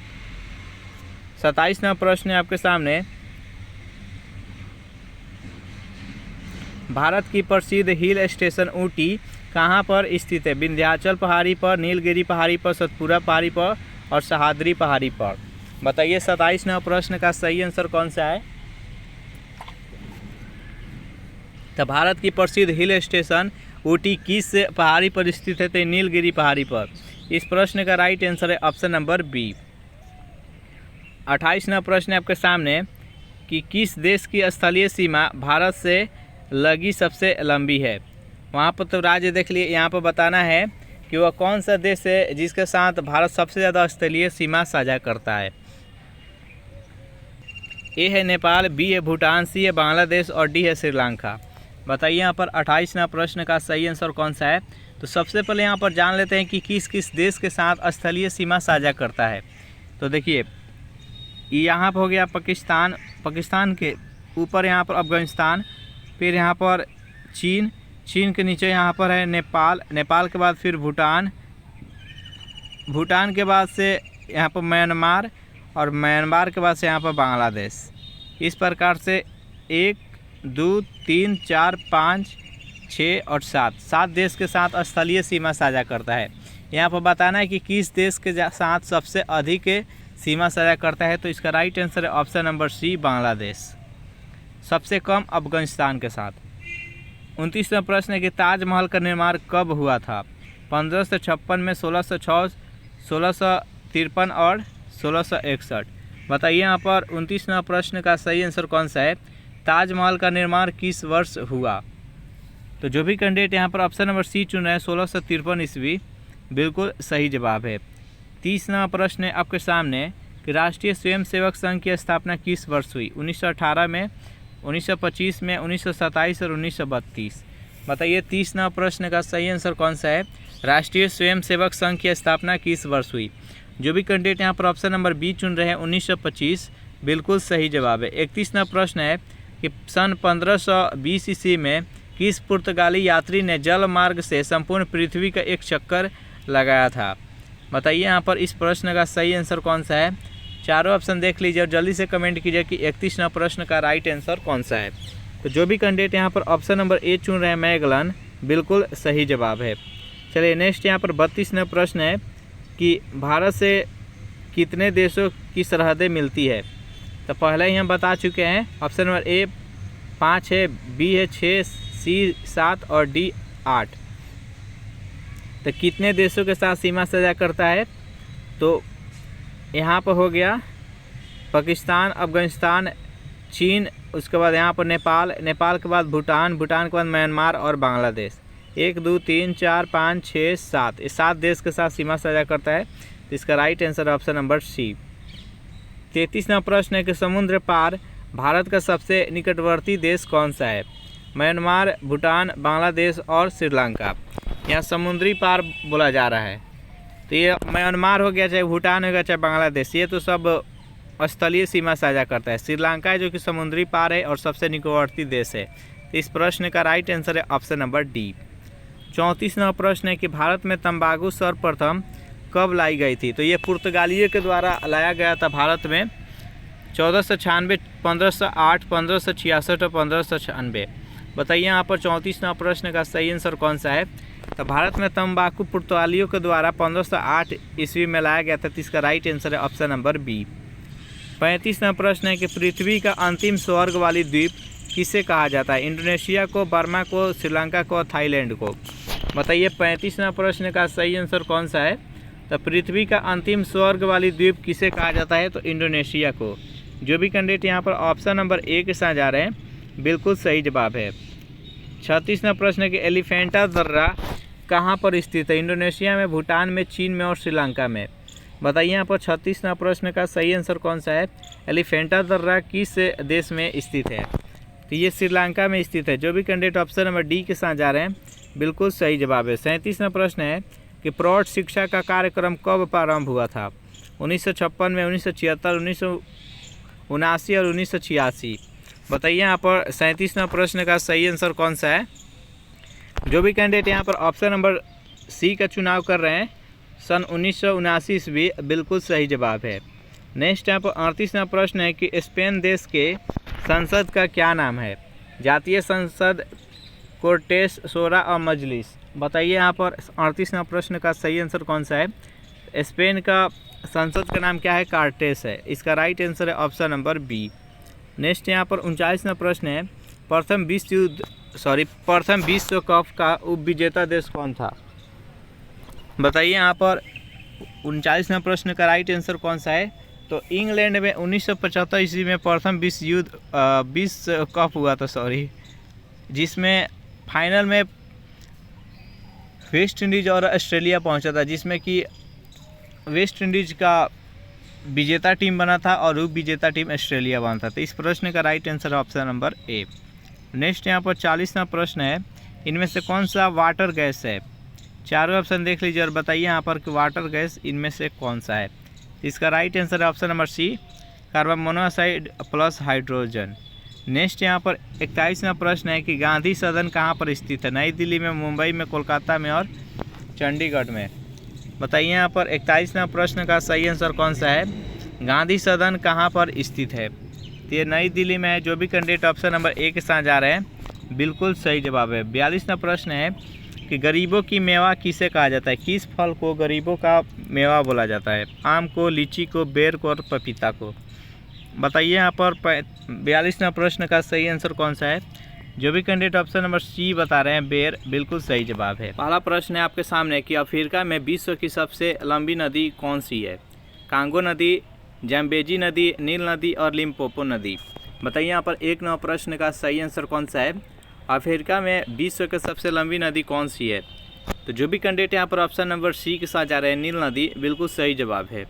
27 नंबर प्रश्न है आपके सामने, भारत की प्रसिद्ध हिल स्टेशन ऊटी कहाँ पर स्थित है? विंध्याचल पहाड़ी पर, नीलगिरी पहाड़ी पर, सतपुरा पहाड़ी पर और सह्याद्री पहाड़ी पर। बताइए 27 नंबर प्रश्न का सही आंसर कौन सा है? तो भारत की प्रसिद्ध हिल स्टेशन ऊटी किस पहाड़ी पर स्थित है? तो नीलगिरी पहाड़ी पर। इस प्रश्न का राइट आंसर है ऑप्शन नंबर बी। 28 नंबर प्रश्न है आपके सामने कि किस देश की स्थलीय सीमा भारत से लगी सबसे लंबी है? वहाँ पर तो राज्य देख लिए, यहाँ पर बताना है कि वह कौन सा देश है जिसके साथ भारत सबसे ज़्यादा स्थलीय सीमा साझा करता है। ए है नेपाल, बी है भूटान, सी है बांग्लादेश और डी है श्रीलंका। बताइए यहाँ पर 28 नंबर प्रश्न का सही आंसर कौन सा है? तो सबसे पहले यहाँ पर जान लेते हैं कि किस किस देश के साथ स्थलीय सीमा साझा करता है। तो देखिए यहाँ पर हो गया पाकिस्तान, पाकिस्तान के ऊपर यहाँ पर अफगानिस्तान, फिर यहाँ पर चीन, चीन के नीचे यहाँ पर है नेपाल, नेपाल के बाद फिर भूटान, भूटान के बाद से यहाँ पर म्यांमार और म्यांमार के बाद से यहाँ पर बांग्लादेश। इस प्रकार से 1 2 3 4 5 6 और 7 देश के साथ स्थलीय सीमा साझा करता है। यहाँ पर बताना है कि किस देश के साथ सबसे अधिक सीमा साझा करता है। तो इसका राइट आंसर है ऑप्शन नंबर सी, बांग्लादेश। सबसे कम अफगानिस्तान के साथ। 29वां प्रश्न है कि ताजमहल का निर्माण कब हुआ था? 1556 में, 1606, 1653 और 1661। बताइए यहाँ पर 29वां प्रश्न का सही आंसर कौन सा है? ताजमहल का निर्माण किस वर्ष हुआ? तो जो भी कैंडिडेट यहाँ पर ऑप्शन नंबर सी चुन रहे हैं 1653 ईस्वी, बिल्कुल सही जवाब है। 30वां प्रश्न है आपके सामने कि राष्ट्रीय स्वयंसेवक संघ की स्थापना किस वर्ष हुई? 1918 में, 1925 में, 1927 और 1932। बताइए 30 नंबर प्रश्न का सही आंसर कौन सा है। राष्ट्रीय स्वयंसेवक संघ की स्थापना किस वर्ष हुई। जो भी कैंडिडेट यहाँ पर ऑप्शन नंबर बी चुन रहे हैं 1925 बिल्कुल सही जवाब है। 31 नंबर प्रश्न है कि सन 1520 ईस्वी में किस पुर्तगाली यात्री ने जल मार्ग से संपूर्ण पृथ्वी का एक चक्कर लगाया था। बताइए यहाँ पर इस प्रश्न का सही आंसर कौन सा है। चारों ऑप्शन देख लीजिए और जल्दी से कमेंट कीजिए कि 31 नंबर प्रश्न का राइट आंसर कौन सा है। तो जो भी कैंडिडेट यहाँ पर ऑप्शन नंबर ए चुन रहे हैं मैगलन बिल्कुल सही जवाब है। चलिए नेक्स्ट यहाँ पर 32 नंबर प्रश्न है कि भारत से कितने देशों की सरहदें मिलती है। तो पहले ही हम बता चुके हैं, ऑप्शन नंबर ए 5 है, बी है 6, सी 7 और डी 8। तो कितने देशों के साथ सीमा साझा करता है। तो यहाँ पर हो गया पाकिस्तान, अफगानिस्तान, चीन, उसके बाद यहाँ पर नेपाल, नेपाल के बाद भूटान, भूटान के बाद म्यांमार और बांग्लादेश। 1 2 3 4 5 6 7 ये 7 देश के साथ सीमा साझा करता है। तो इसका right answer option number C. 33 number प्रश्न है कि समुद्र पार भारत का सबसे निकटवर्ती देश कौन सा है। म्यांमार, भूटान, बांग्लादेश और श्रीलंका। यहाँ समुद्री पार बोला जा रहा है तो ये म्यांमार हो गया, चाहे भूटान हो गया, चाहे बांग्लादेश, ये तो सब स्थलीय सीमा साझा करता है। श्रीलंका है जो कि समुद्री पार है और सबसे निकटवर्ती देश है। तो इस प्रश्न का राइट आंसर है ऑप्शन नंबर डी। 34 नंबर प्रश्न है कि भारत में तंबाकू सर्वप्रथम कब लाई गई थी। तो ये पुर्तगालियों के द्वारा लाया गया था भारत में 1496, 1508, 1566 और 1596। बताइए यहाँ पर 34 नंबर प्रश्न का सही आंसर कौन सा है। तो भारत में तंबाकू पुर्तगालियों के द्वारा 1508 ईस्वी में लाया गया था। तो इसका राइट आंसर है ऑप्शन नंबर बी। 35 नंबर प्रश्न है कि पृथ्वी का अंतिम स्वर्ग वाली द्वीप किसे कहा जाता है। इंडोनेशिया को, बर्मा को, श्रीलंका को, थाईलैंड को। बताइए 35 नंबर प्रश्न का सही आंसर कौन सा है। तो पृथ्वी का अंतिम स्वर्ग वाली द्वीप किसे कहा जाता है। तो इंडोनेशिया को। जो भी कैंडिडेट यहाँ पर ऑप्शन नंबर ए के साथ जा रहे हैं बिल्कुल सही जवाब है। 36 नंबर प्रश्न है कि एलिफेंटा दर्रा कहाँ पर स्थित है। इंडोनेशिया में, भूटान में, चीन में और श्रीलंका में। बताइए यहाँ पर 36 नंबर प्रश्न का सही आंसर कौन सा है। एलिफेंटा दर्रा किस देश में स्थित है। तो ये श्रीलंका में स्थित है। जो भी कैंडिडेट ऑप्शन नंबर डी के साथ जा रहे हैं बिल्कुल सही जवाब है। 37 नंबर प्रश्न है कि प्रौढ़ शिक्षा का कार्यक्रम कब प्रारंभ हुआ था। 1956 में, 1976, 1979 और 1986। बताइए यहाँ पर 37 नंबर प्रश्न का सही आंसर कौन सा है। जो भी कैंडिडेट यहाँ पर ऑप्शन नंबर सी का चुनाव कर रहे हैं सन 1979 ईस्वी बिल्कुल सही जवाब है। नेक्स्ट यहाँ पर 38 नंबर प्रश्न है कि स्पेन देश के संसद का क्या नाम है। जातीय संसद, कोर्टेस, शोरा और मजलिस। बताइए यहाँ पर 38 नंबर प्रश्न का सही आंसर कौन सा है। स्पेन का संसद का नाम क्या है। कार्टेस है। इसका राइट आंसर है ऑप्शन नंबर बी। नेक्स्ट यहाँ पर 39 नंबर प्रश्न है प्रथम विश्व कप का उपविजेता देश कौन था। बताइए यहाँ पर 39 नंबर प्रश्न का राइट आंसर कौन सा है। तो इंग्लैंड में 1975 ईस्वी में प्रथम विश्व कप हुआ था जिसमें फाइनल में वेस्ट इंडीज़ और ऑस्ट्रेलिया पहुंचा था, जिसमें कि वेस्ट इंडीज़ का विजेता टीम बना था और उप विजेता टीम ऑस्ट्रेलिया बना था। तो इस प्रश्न का right answer option number A. Next यहाँ पर 40 नंबर प्रश्न है इनमें से कौन सा वाटर गैस है। चारों ऑप्शन देख लीजिए और बताइए यहाँ पर कि वाटर गैस इनमें से कौन सा है। इसका राइट आंसर है option number C, carbon monoxide plus hydrogen. Next यहाँ पर 41वां प्रश्न है कि गांधी सदन कहाँ पर स्थित है। नई दिल्ली में, मुंबई में, कोलकाता में और चंडीगढ़ में। बताइए यहाँ पर 41वां प्रश्न का सही आंसर कौन सा है। गांधी सदन कहाँ पर स्थित है। तो ये नई दिल्ली में है। जो भी कैंडिडेट ऑप्शन नंबर ए के साथ जा रहे हैं बिल्कुल सही जवाब है। 42वां प्रश्न है कि गरीबों की मेवा किसे कहा जाता है। किस फल को गरीबों का मेवा बोला जाता है। आम को, लीची को, बेर को और पपीता को। बताइए यहाँ पर 42वां प्रश्न का सही आंसर कौन सा है। जो भी कैंडिडेट ऑप्शन नंबर सी बता रहे हैं बेर बिल्कुल सही जवाब है। पहला प्रश्न है आपके सामने कि अफ्रीका में विश्व की सबसे लंबी नदी कौन सी है। कांगो नदी, जैम्बेजी नदी, नील नदी और लिम्पोपो नदी। बताइए यहाँ पर 1 नंबर प्रश्न का सही आंसर कौन सा है। अफ्रीका में विश्व की सबसे लंबी नदी कौन सी है। तो जो भी कैंडिडेट यहाँ पर ऑप्शन नंबर सी के साथ जा रहे हैं नील नदी बिल्कुल सही जवाब है।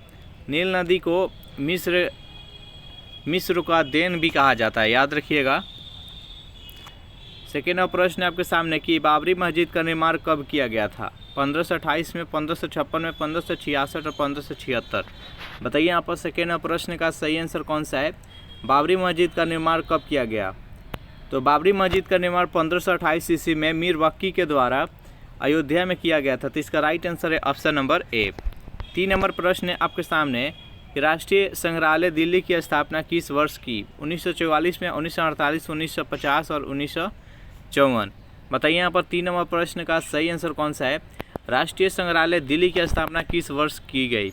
नील नदी को मिस्र का देन भी कहा जाता है, याद रखिएगा। सेकेंड नंबर प्रश्न है आपके सामने कि बाबरी मस्जिद का निर्माण कब किया गया था? 1528 में, 1556 में, 1566 और 1576। बताइए यहाँ पर सेकेंड नंबर प्रश्न का सही आंसर कौन सा है? बाबरी मस्जिद का निर्माण कब किया गया? तो बाबरी मस्जिद का निर्माण 1528 ईस्वी में मीर वक्की के द्वारा अयोध्या में किया गया था। तो इसका राइट आंसर है ऑप्शन नंबर ए। 3 नंबर प्रश्न है आपके सामने कि राष्ट्रीय संग्रहालय दिल्ली की स्थापना किस वर्ष की? 1944 में, 1948, 1950 और 1954। बताइए यहाँ पर 3 नंबर प्रश्न का सही आंसर कौन सा है? राष्ट्रीय संग्रहालय दिल्ली की स्थापना किस वर्ष की गई?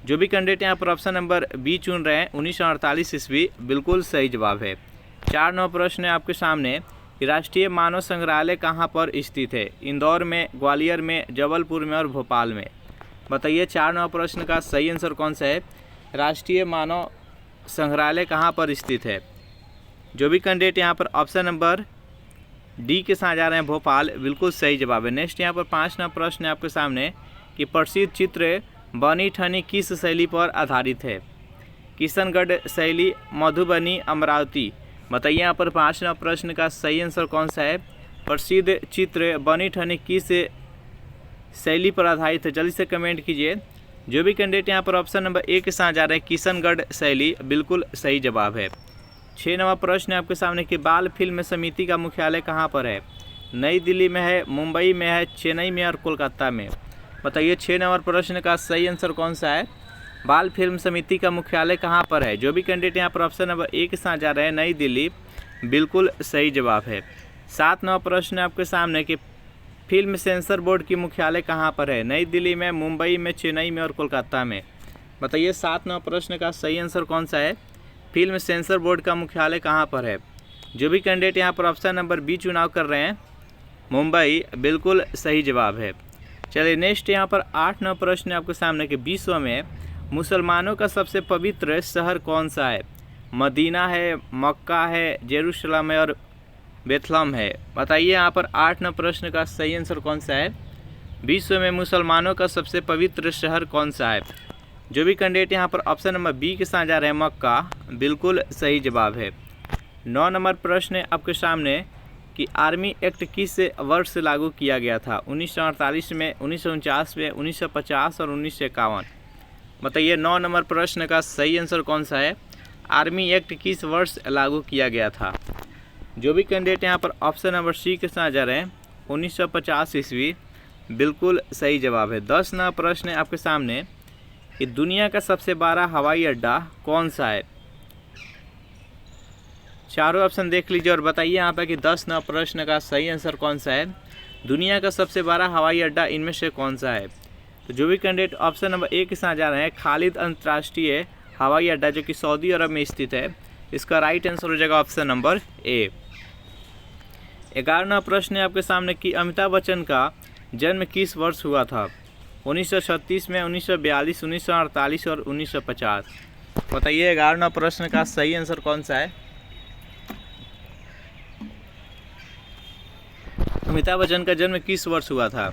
जो भी कैंडिडेट यहाँ पर ऑप्शन नंबर बी चुन रहे हैं 1948 ईस्वी बिल्कुल सही जवाब है। 4 नंबर प्रश्न है आपके सामने कि राष्ट्रीय मानव संग्रहालय कहाँ पर स्थित है? इंदौर में, ग्वालियर में, जबलपुर में और भोपाल में। बताइए 4 नंबर प्रश्न का सही आंसर कौन सा है? राष्ट्रीय मानव संग्रहालय कहाँ पर स्थित है? जो भी कैंडिडेट यहाँ पर ऑप्शन नंबर डी के साथ जा रहे हैं भोपाल, बिल्कुल सही जवाब है। नेक्स्ट यहाँ पर 5 नंबर प्रश्न है आपके सामने कि प्रसिद्ध चित्र बनी ठनी किस शैली पर आधारित है? किशनगढ़ शैली, मधुबनी, अमरावती। बताइए यहाँ पर 5 नंबर प्रश्न का सही आंसर कौन सा है? प्रसिद्ध चित्र बनी ठनी किस शैली पर आधारित है? जल्दी से कमेंट कीजिए। जो भी कैंडिडेट यहाँ पर ऑप्शन नंबर ए के साथ जा रहे हैं किशनगढ़ शैली, बिल्कुल सही जवाब है। 6 नंबर प्रश्न है आपके सामने कि बाल फिल्म समिति का मुख्यालय कहाँ पर है? नई दिल्ली में है, मुंबई में है, चेन्नई में और कोलकाता में। बताइए 6 नंबर प्रश्न का सही आंसर कौन सा है? बाल फिल्म समिति का मुख्यालय कहाँ पर है? जो भी कैंडिडेट यहाँ पर ऑप्शन नंबर ए के साथ जा रहे हैं नई दिल्ली, बिल्कुल सही जवाब है। 7 नंबर प्रश्न है आपके सामने कि फिल्म सेंसर बोर्ड की मुख्यालय कहाँ पर है? नई दिल्ली में, मुंबई में, चेन्नई में और कोलकाता में। बताइए 7 नंबर प्रश्न का सही आंसर कौन सा है? फिल्म सेंसर बोर्ड का मुख्यालय कहाँ पर है? जो भी कैंडिडेट यहाँ पर ऑप्शन नंबर बी चुनाव कर रहे हैं मुंबई, बिल्कुल सही जवाब है। चलिए नेक्स्ट यहाँ पर 8 नंबर प्रश्न है आपके सामने कि विश्व में मुसलमानों का सबसे पवित्र शहर कौन सा है? मदीना है, मक्का है, जेरूशलम है और बेथलम है। बताइए यहाँ पर 8 नंबर प्रश्न का सही आंसर कौन सा है? विश्व में मुसलमानों का सबसे पवित्र शहर कौन सा है? जो भी कैंडिडेट यहाँ पर ऑप्शन नंबर बी के साथ जा रहे हैं मक्का, बिल्कुल सही जवाब है। 9 नंबर प्रश्न है आपके सामने कि आर्मी एक्ट किस वर्ष से लागू किया गया था? 1948 में, 1949 में, 1950 और 1951। बताइए 9 नंबर प्रश्न का सही आंसर कौन सा है? आर्मी एक्ट किस वर्ष लागू किया गया था? जो भी कैंडिडेट यहाँ पर ऑप्शन नंबर सी के साथ जा रहे हैं 1950 ईस्वी, बिल्कुल सही जवाब है। 10 नंबर प्रश्न है आपके सामने कि दुनिया का सबसे बड़ा हवाई अड्डा कौन सा है? चारों ऑप्शन देख लीजिए और बताइए यहाँ पर कि 10 नंबर प्रश्न का सही आंसर कौन सा है? दुनिया का सबसे बड़ा हवाई अड्डा इनमें से कौन सा है? तो जो भी कैंडिडेट ऑप्शन नंबर ए के साथ जा रहे हैं खालिद अंतर्राष्ट्रीय हवाई अड्डा, जो कि सऊदी अरब में स्थित है, इसका राइट आंसर हो जाएगा ऑप्शन नंबर ए। 11वां प्रश्न है आपके सामने कि अमिताभ बच्चन का जन्म किस वर्ष हुआ था? 1936 में, 1942, 1948 और 1950। बताइए 11वां प्रश्न का सही आंसर कौन सा है? अमिताभ बच्चन का जन्म किस वर्ष हुआ था?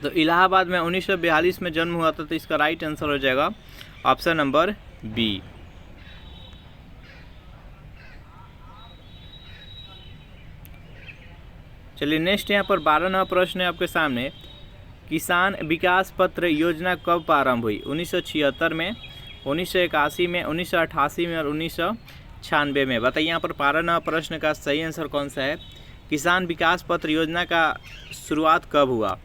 तो इलाहाबाद में 1942 में जन्म हुआ था। तो इसका राइट आंसर हो जाएगा ऑप्शन नंबर बी। चलिए नेक्स्ट यहाँ पर 12वां प्रश्न है आपके सामने किसान विकास पत्र योजना कब प्रारंभ हुई? 1976 में, 1981 में, 1988 में और 1996 में। बताइए यहाँ पर 12वां प्रश्न का सही आंसर कौन सा है? किसान विकास पत्र योजना का शुरुआत कब हुआ?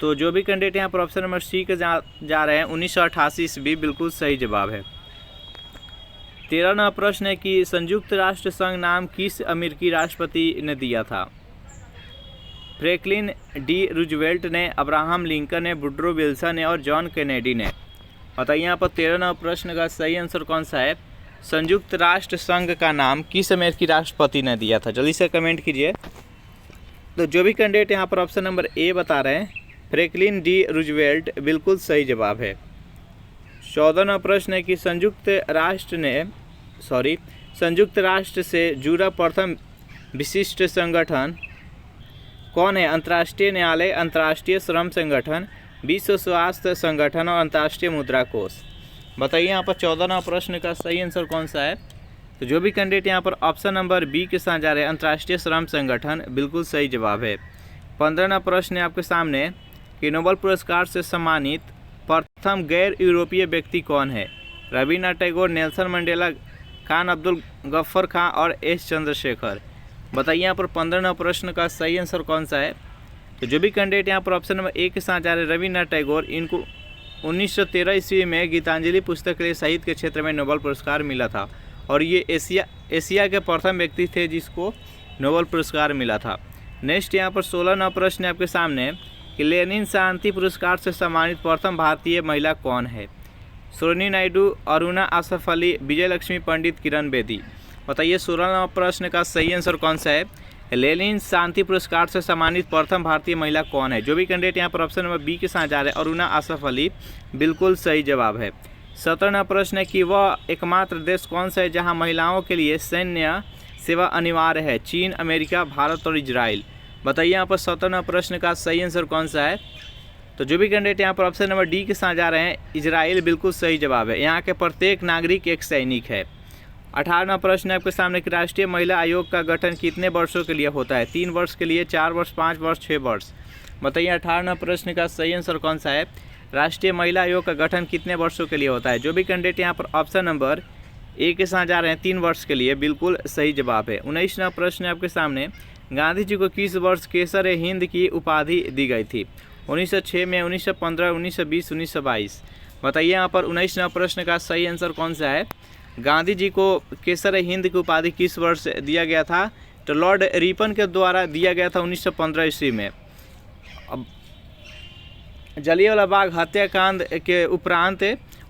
तो जो भी कैंडिडेट यहाँ पर ऑप्शन नंबर सी के जा रहे हैं 1988 ईस्वी, बिल्कुल सही जवाब है। 13वां प्रश्न है कि संयुक्त राष्ट्र संघ नाम किस अमेरिकी राष्ट्रपति ने दिया था? फ्रैंकलिन डी रूजवेल्ट ने, अब्राहम लिंकन ने, वुडरो विल्सन ने और जॉन कैनेडी ने। बताइए यहाँ पर 13वां प्रश्न का सही आंसर कौन सा है? संयुक्त राष्ट्र संघ का नाम किस अमेरिकी राष्ट्रपति ने दिया था? जल्दी से कमेंट कीजिए। तो जो भी कैंडिडेट यहाँ पर ऑप्शन नंबर ए बता रहे हैं फ्रैंकलिन डी रूजवेल्ट, बिल्कुल सही जवाब है। 14वां प्रश्न है कि संयुक्त राष्ट्र से जुड़ा प्रथम विशिष्ट संगठन कौन है? अंतर्राष्ट्रीय न्यायालय, अंतर्राष्ट्रीय श्रम संगठन, विश्व स्वास्थ्य संगठन और अंतर्राष्ट्रीय मुद्रा कोष। बताइए यहाँ पर 14वां प्रश्न का सही आंसर कौन सा है? तो जो भी कैंडिडेट यहाँ पर ऑप्शन नंबर बी के साथ जा रहे हैं अंतर्राष्ट्रीय श्रम संगठन, बिल्कुल सही जवाब है। 15वां प्रश्न है आपके सामने कि नोबेल पुरस्कार से सम्मानित प्रथम गैर यूरोपीय व्यक्ति कौन है? रवीन्द्रनाथ टैगोर, नेल्सन मंडेला, खान अब्दुल गफ्फर खां और एस चंद्रशेखर। बताइए यहाँ पर 15वां प्रश्न का सही आंसर कौन सा है? तो जो भी कैंडिडेट यहाँ पर ऑप्शन नंबर ए के साथ जा रहे हैं रवीन्द्रनाथ टैगोर, इनको 1913 ईस्वी में गीतांजलि पुस्तक के लिए साहित्य के क्षेत्र में नोबेल पुरस्कार मिला था और ये एशिया के प्रथम व्यक्ति थे जिसको नोबेल पुरस्कार मिला था। नेक्स्ट यहाँ पर 16वां प्रश्न है आपके सामने कि लेनिन शांति पुरस्कार से सम्मानित प्रथम भारतीय महिला कौन है? सरोजिनी नायडू, अरुणा आसफ अली, विजय लक्ष्मी पंडित, किरण बेदी। बताइए 16वां प्रश्न का सही आंसर कौन सा है? लेनिन शांति पुरस्कार से सम्मानित प्रथम भारतीय महिला कौन है? जो भी कैंडिडेट यहाँ पर ऑप्शन नंबर बी के साथ जा रहे हैं अरुणा आसफ अली, बिल्कुल सही जवाब है। 17वां प्रश्न है कि वह एकमात्र देश कौन सा है जहाँ महिलाओं के लिए सैन्य सेवा अनिवार्य है? चीन, अमेरिका, भारत और इजराइल। बताइए यहाँ पर 17वां प्रश्न का सही आंसर कौन सा है? तो जो भी कैंडिडेट यहाँ पर ऑप्शन नंबर डी के साथ जा रहे हैं इजराइल, बिल्कुल सही जवाब है। यहाँ के प्रत्येक नागरिक एक सैनिक है। 18वां प्रश्न है आपके सामने कि राष्ट्रीय महिला आयोग का गठन कितने वर्षों के लिए होता है? 3 वर्ष के लिए, 4 वर्ष, 5 वर्ष, 6 वर्ष। बताइए 18वां प्रश्न का सही आंसर कौन सा है? राष्ट्रीय महिला आयोग का गठन कितने वर्षों के लिए होता है? जो भी कैंडिडेट यहाँ पर ऑप्शन नंबर ए के साथ जा रहे हैं 3 वर्ष के लिए, बिल्कुल सही जवाब है। 19वां प्रश्न है आपके सामने गांधी जी को किस वर्ष केसर ए हिंद की उपाधि दी गई थी? 1906 में, 1915, 1920, 1922। बताइए यहाँ पर 19वां प्रश्न का सही आंसर कौन सा है? गांधी जी को केसर ए हिंद की उपाधि किस वर्ष दिया गया था? तो लॉर्ड रिपन के द्वारा दिया गया था 1915 ईस्वी में। अब जलियांवाला बाग हत्याकांड के उपरांत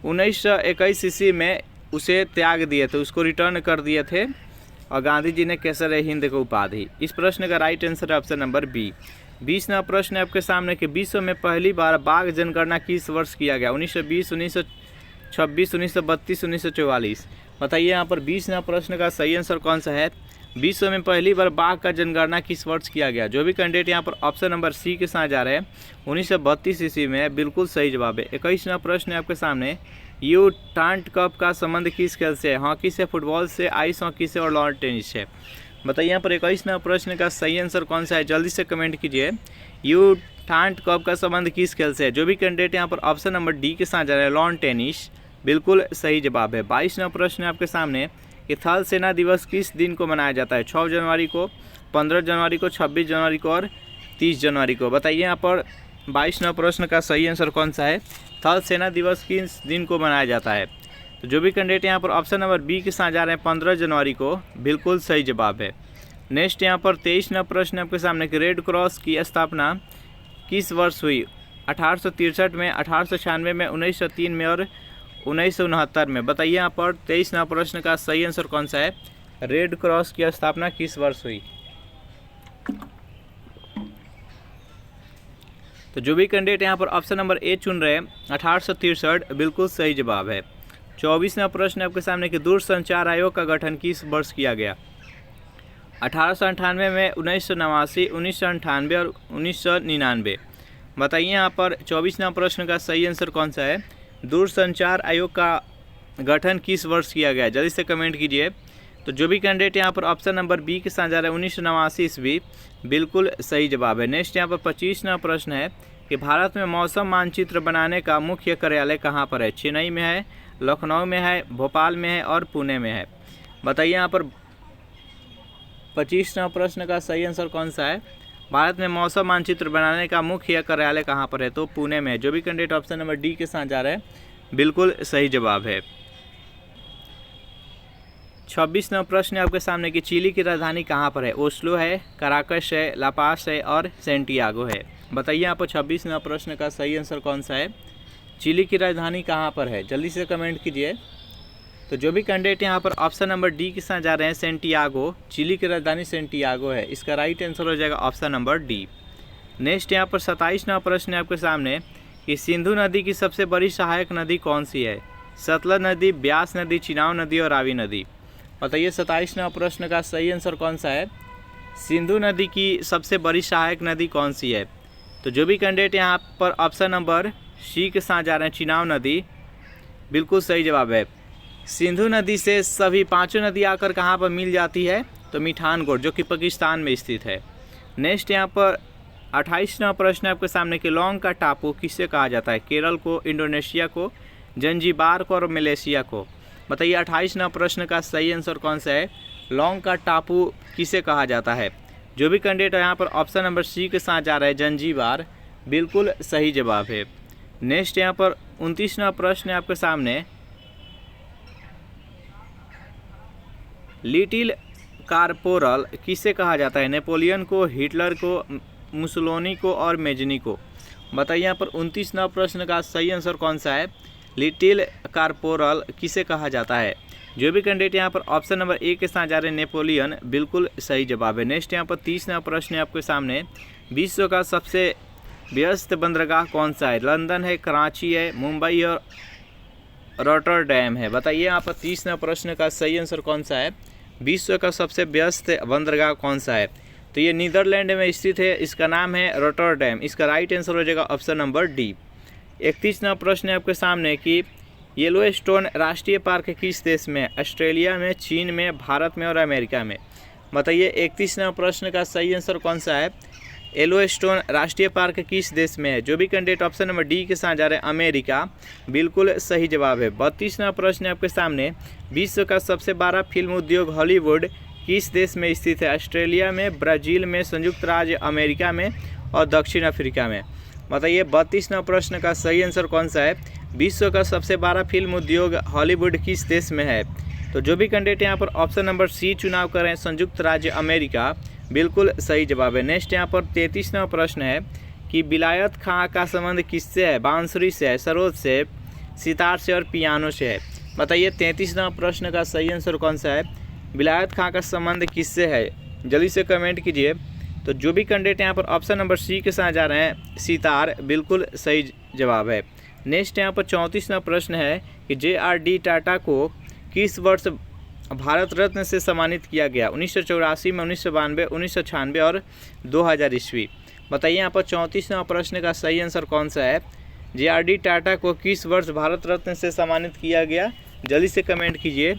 1921 ईस्वी में उसे त्याग दिए थे, उसको रिटर्न कर दिए थे और गांधी जी ने केसर ए हिंद को उपाधि। इस प्रश्न का राइट आंसर है ऑप्शन नंबर बी। 20वां प्रश्न है आपके सामने कि विश्व में पहली बार बाघ जनगणना किस वर्ष किया गया? 1920, 1926, 1932, 1944। बताइए यहाँ पर 20वां प्रश्न का सही आंसर कौन सा है? विश्व में पहली बार बाघ का जनगणना किस वर्ष किया गया? जो भी कैंडिडेट यहाँ पर ऑप्शन नंबर सी के साथ जा रहे हैं 1932 ईस्वी में, बिल्कुल सही जवाब है। 21वां प्रश्न है आपके सामने यू टांट कप का संबंध किस खेल से है? हॉकी से, फुटबॉल से, आइस हॉकी से और लॉन टेनिस से। बताइए यहाँ पर 21वां प्रश्न का सही आंसर कौन सा है? जल्दी से कमेंट कीजिए। यू टांट कप का संबंध किस खेल से है? जो भी कैंडिडेट यहाँ पर ऑप्शन नंबर डी के साथ जा रहे हैं लॉन टेनिस, बिल्कुल सही जवाब है। 22वां प्रश्न है आपके सामने कि थल सेना दिवस किस दिन को मनाया जाता है? 6 जनवरी को, 15 जनवरी को, 26 जनवरी को और 30 जनवरी को। बताइए यहाँ पर 22वां प्रश्न का सही आंसर कौन सा है? थल सेना दिवस किस दिन को मनाया जाता है? तो जो भी कैंडिडेट यहाँ पर ऑप्शन नंबर बी के साथ जा रहे हैं 15 जनवरी को, बिल्कुल सही जवाब है। नेक्स्ट यहाँ पर 23वां प्रश्न आपके सामने कि रेड क्रॉस की स्थापना किस वर्ष हुई? 1863 में, 1896 में, 1903 में और 1969 में। बताइए यहाँ पर 23वां प्रश्न का सही आंसर कौन सा है? रेड क्रॉस की स्थापना किस वर्ष हुई? तो जो भी कैंडिडेट यहाँ पर ऑप्शन नंबर ए चुन रहे हैं 1863, बिल्कुल सही जवाब है। 24वां प्रश्न आपके सामने कि दूरसंचार आयोग का गठन किस वर्ष किया गया? 1898 में, 1989, 1998 और 1999। बताइए यहाँ पर 24वां प्रश्न का सही आंसर कौन सा है? दूरसंचार आयोग का गठन किस वर्ष किया गया? जल्दी से कमेंट कीजिए। तो जो भी कैंडिडेट यहाँ पर ऑप्शन नंबर बी के साथ जा रहे हैं 1989 ईस्वी, बिल्कुल सही जवाब है। नेक्स्ट यहाँ पर 25वां प्रश्न है कि भारत में मौसम मानचित्र बनाने का मुख्य कार्यालय कहाँ पर है? चेन्नई में है, लखनऊ में है, भोपाल में है और पुणे में है। बताइए यहाँ पर 25वां प्रश्न का सही आंसर कौन सा है? भारत में मौसम मानचित्र बनाने का मुख्य कार्यालय कहाँ पर है? तो पुणे में है। जो भी कैंडिडेट ऑप्शन नंबर डी के साथ जा रहे हैं, बिल्कुल सही जवाब है। 26वां प्रश्न है आपके सामने कि चिली की राजधानी कहाँ पर है? ओस्लो है, कराकस है, लापास है और सेंटियागो है। बताइए यहाँ पर 26वां प्रश्न का सही आंसर कौन सा है? चिली की राजधानी कहाँ पर है? जल्दी से कमेंट कीजिए। तो जो भी कैंडिडेट यहाँ पर ऑप्शन नंबर डी के साथ जा रहे हैं सेंटियागो, चिली की राजधानी सेंटियागो है, इसका राइट आंसर हो जाएगा ऑप्शन नंबर डी। नेक्स्ट यहाँ पर 27वां प्रश्न है आपके सामने कि सिंधु नदी की सबसे बड़ी सहायक नदी कौन सी है? सतलज नदी, ब्यास नदी, चिनाब नदी और रावी नदी। बताइए 27वां प्रश्न का सही आंसर कौन सा है? सिंधु नदी की सबसे बड़ी सहायक नदी कौन सी है? तो जो भी कैंडिडेट यहाँ पर ऑप्शन नंबर सी के साथ जा रहे हैं चिनाब नदी, बिल्कुल सही जवाब है। सिंधु नदी से सभी पांचों नदी आकर कहाँ पर मिल जाती है, तो मिठानकोट जो कि पाकिस्तान में स्थित है। नेक्स्ट यहाँ पर 28वां प्रश्न आपके सामने कि लौंग का टापू किसे कहा जाता है, केरल को, इंडोनेशिया को, जंजीबार को और मलेशिया को। बताइए 28वां प्रश्न का सही आंसर कौन सा है, लौंग का टापू किसे कहा जाता है। जो भी कैंडिडेट यहाँ पर ऑप्शन नंबर सी के साथ जा रहा है जंजीबार, बिल्कुल सही जवाब है। नेक्स्ट यहाँ पर 29वां प्रश्न है आपके सामने, लिटिल कारपोरल किसे कहा जाता है, नेपोलियन को, हिटलर को, मुसोलिनी को और मेजनी को। बताइए यहाँ पर 29वां प्रश्न का सही आंसर कौन सा है, लिटिल कारपोरल किसे कहा जाता है। जो भी कैंडिडेट यहाँ पर ऑप्शन नंबर ए के साथ जा रहे हैं नेपोलियन, बिल्कुल सही जवाब है। नेक्स्ट यहाँ पर 30वां प्रश्न है आपके सामने, विश्व का सबसे व्यस्त बंदरगाह कौन सा है, लंदन है, कराची है, मुंबई और रॉटरडैम है। बताइए यहाँ पर 30वां प्रश्न का सही आंसर कौन सा है, विश्व का सबसे व्यस्त बंदरगाह कौन सा है। तो ये नीदरलैंड में स्थित है, इसका नाम है रॉटरडैम। इसका राइट आंसर हो जाएगा ऑप्शन नंबर डी। 31वां प्रश्न है आपके सामने कि येलोस्टोन राष्ट्रीय पार्क किस देश में, ऑस्ट्रेलिया में, चीन में, भारत में और अमेरिका में। बताइए 31वां प्रश्न का सही आंसर कौन सा है, येलोस्टोन राष्ट्रीय पार्क किस देश में है। जो भी कैंडिडेट ऑप्शन नंबर डी के साथ जा रहे हैं अमेरिका, बिल्कुल सही जवाब है। 32वां प्रश्न है आपके सामने, विश्व का सबसे बड़ा फिल्म उद्योग हॉलीवुड किस देश में स्थित है, ऑस्ट्रेलिया में, ब्राज़ील में, संयुक्त राज्य अमेरिका में और दक्षिण अफ्रीका में। बताइए 32वां प्रश्न का सही आंसर कौन सा है, विश्व का सबसे बड़ा फिल्म उद्योग हॉलीवुड किस देश में है। तो जो भी कैंडिडेट यहाँ पर ऑप्शन नंबर सी चुनाव करें, संयुक्त राज्य अमेरिका, बिल्कुल सही जवाब है। नेक्स्ट यहाँ पर 33वां प्रश्न है कि विलायत खां का संबंध किससे है, बांसुरी से है, सरोद से, सितार से और पियानो से है। बताइए 33वां प्रश्न का सही आंसर कौन सा है, विलायत खां का संबंध किससे है, जल्दी से कमेंट कीजिए। तो जो भी कैंडिडेट यहाँ पर ऑप्शन नंबर सी के साथ जा रहे हैं सितार, बिल्कुल सही जवाब है। नेक्स्ट यहाँ पर 34वां प्रश्न है कि JRD टाटा को किस वर्ष भारत रत्न से सम्मानित किया गया, 1984 में, 1992, 1996 और 2000 ईस्वी। बताइए यहाँ पर 34वां प्रश्न का सही आंसर कौन सा है, JRD टाटा को किस वर्ष भारत रत्न से सम्मानित किया गया, जल्दी से कमेंट कीजिए।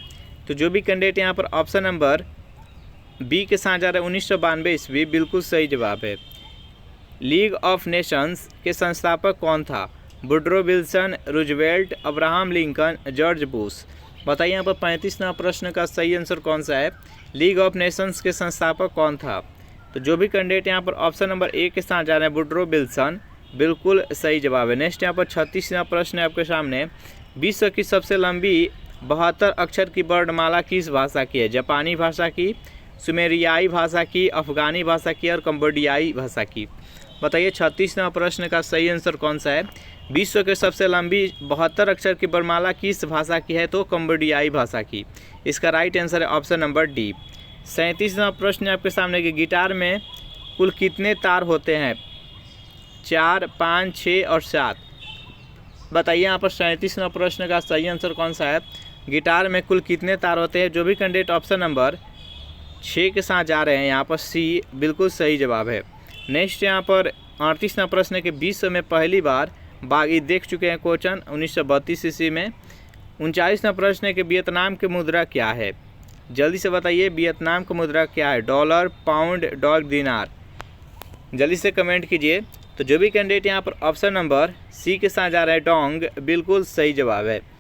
तो जो भी कैंडिडेट यहाँ पर ऑप्शन नंबर बी के साथ जा रहे हैं 1992 ईस्वी, बिल्कुल सही जवाब है। लीग ऑफ नेशंस के संस्थापक कौन था, Woodrow Wilson, Roosevelt, Abraham Lincoln, George Bush. बताइए यहाँ पर 35वां प्रश्न का सही आंसर कौन सा है, लीग ऑफ नेशंस के संस्थापक कौन था। तो जो भी कैंडिडेट यहाँ पर ऑप्शन नंबर ए के साथ जा रहे हैं वुडरो विल्सन, बिल्कुल सही जवाब है। नेक्स्ट यहाँ पर 36वां प्रश्न है आपके सामने, विश्व की सबसे लंबी 72 अक्षर की वर्णमाला किस भाषा की है, जापानी भाषा की, सुमेरियाई भाषा की, अफगानी भाषा की और कंबोडियाई भाषा की। बताइए 36वां प्रश्न का सही आंसर कौन सा है, विश्व के सबसे लंबी 72 अक्षर की वर्णमाला किस भाषा की है, तो कंबोडियाई भाषा की। इसका राइट आंसर है ऑप्शन नंबर डी। 37वां प्रश्न आपके सामने कि गिटार में कुल कितने तार होते हैं, 4, 5, 6 और 7। बताइए यहाँ पर 37वां प्रश्न का सही आंसर कौन सा है, गिटार में कुल कितने तार होते हैं। जो भी कैंडिडेट ऑप्शन नंबर 6 के साथ जा रहे हैं यहाँ पर सी, बिल्कुल सही जवाब है। नेक्स्ट यहाँ पर 38वां प्रश्न है कि विश्व में पहली बार बागी देख चुके हैं क्वेश्चन 1932 ईस्वी में। 39वां प्रश्न है कि वियतनाम की मुद्रा क्या है, जल्दी से बताइए वियतनाम की मुद्रा क्या है, डॉलर, पाउंड, डॉलर, दिनार। जल्दी से कमेंट कीजिए। तो जो भी कैंडिडेट यहाँ पर ऑप्शन नंबर सी के साथ जा रहा है डोंग, बिल्कुल सही जवाब है।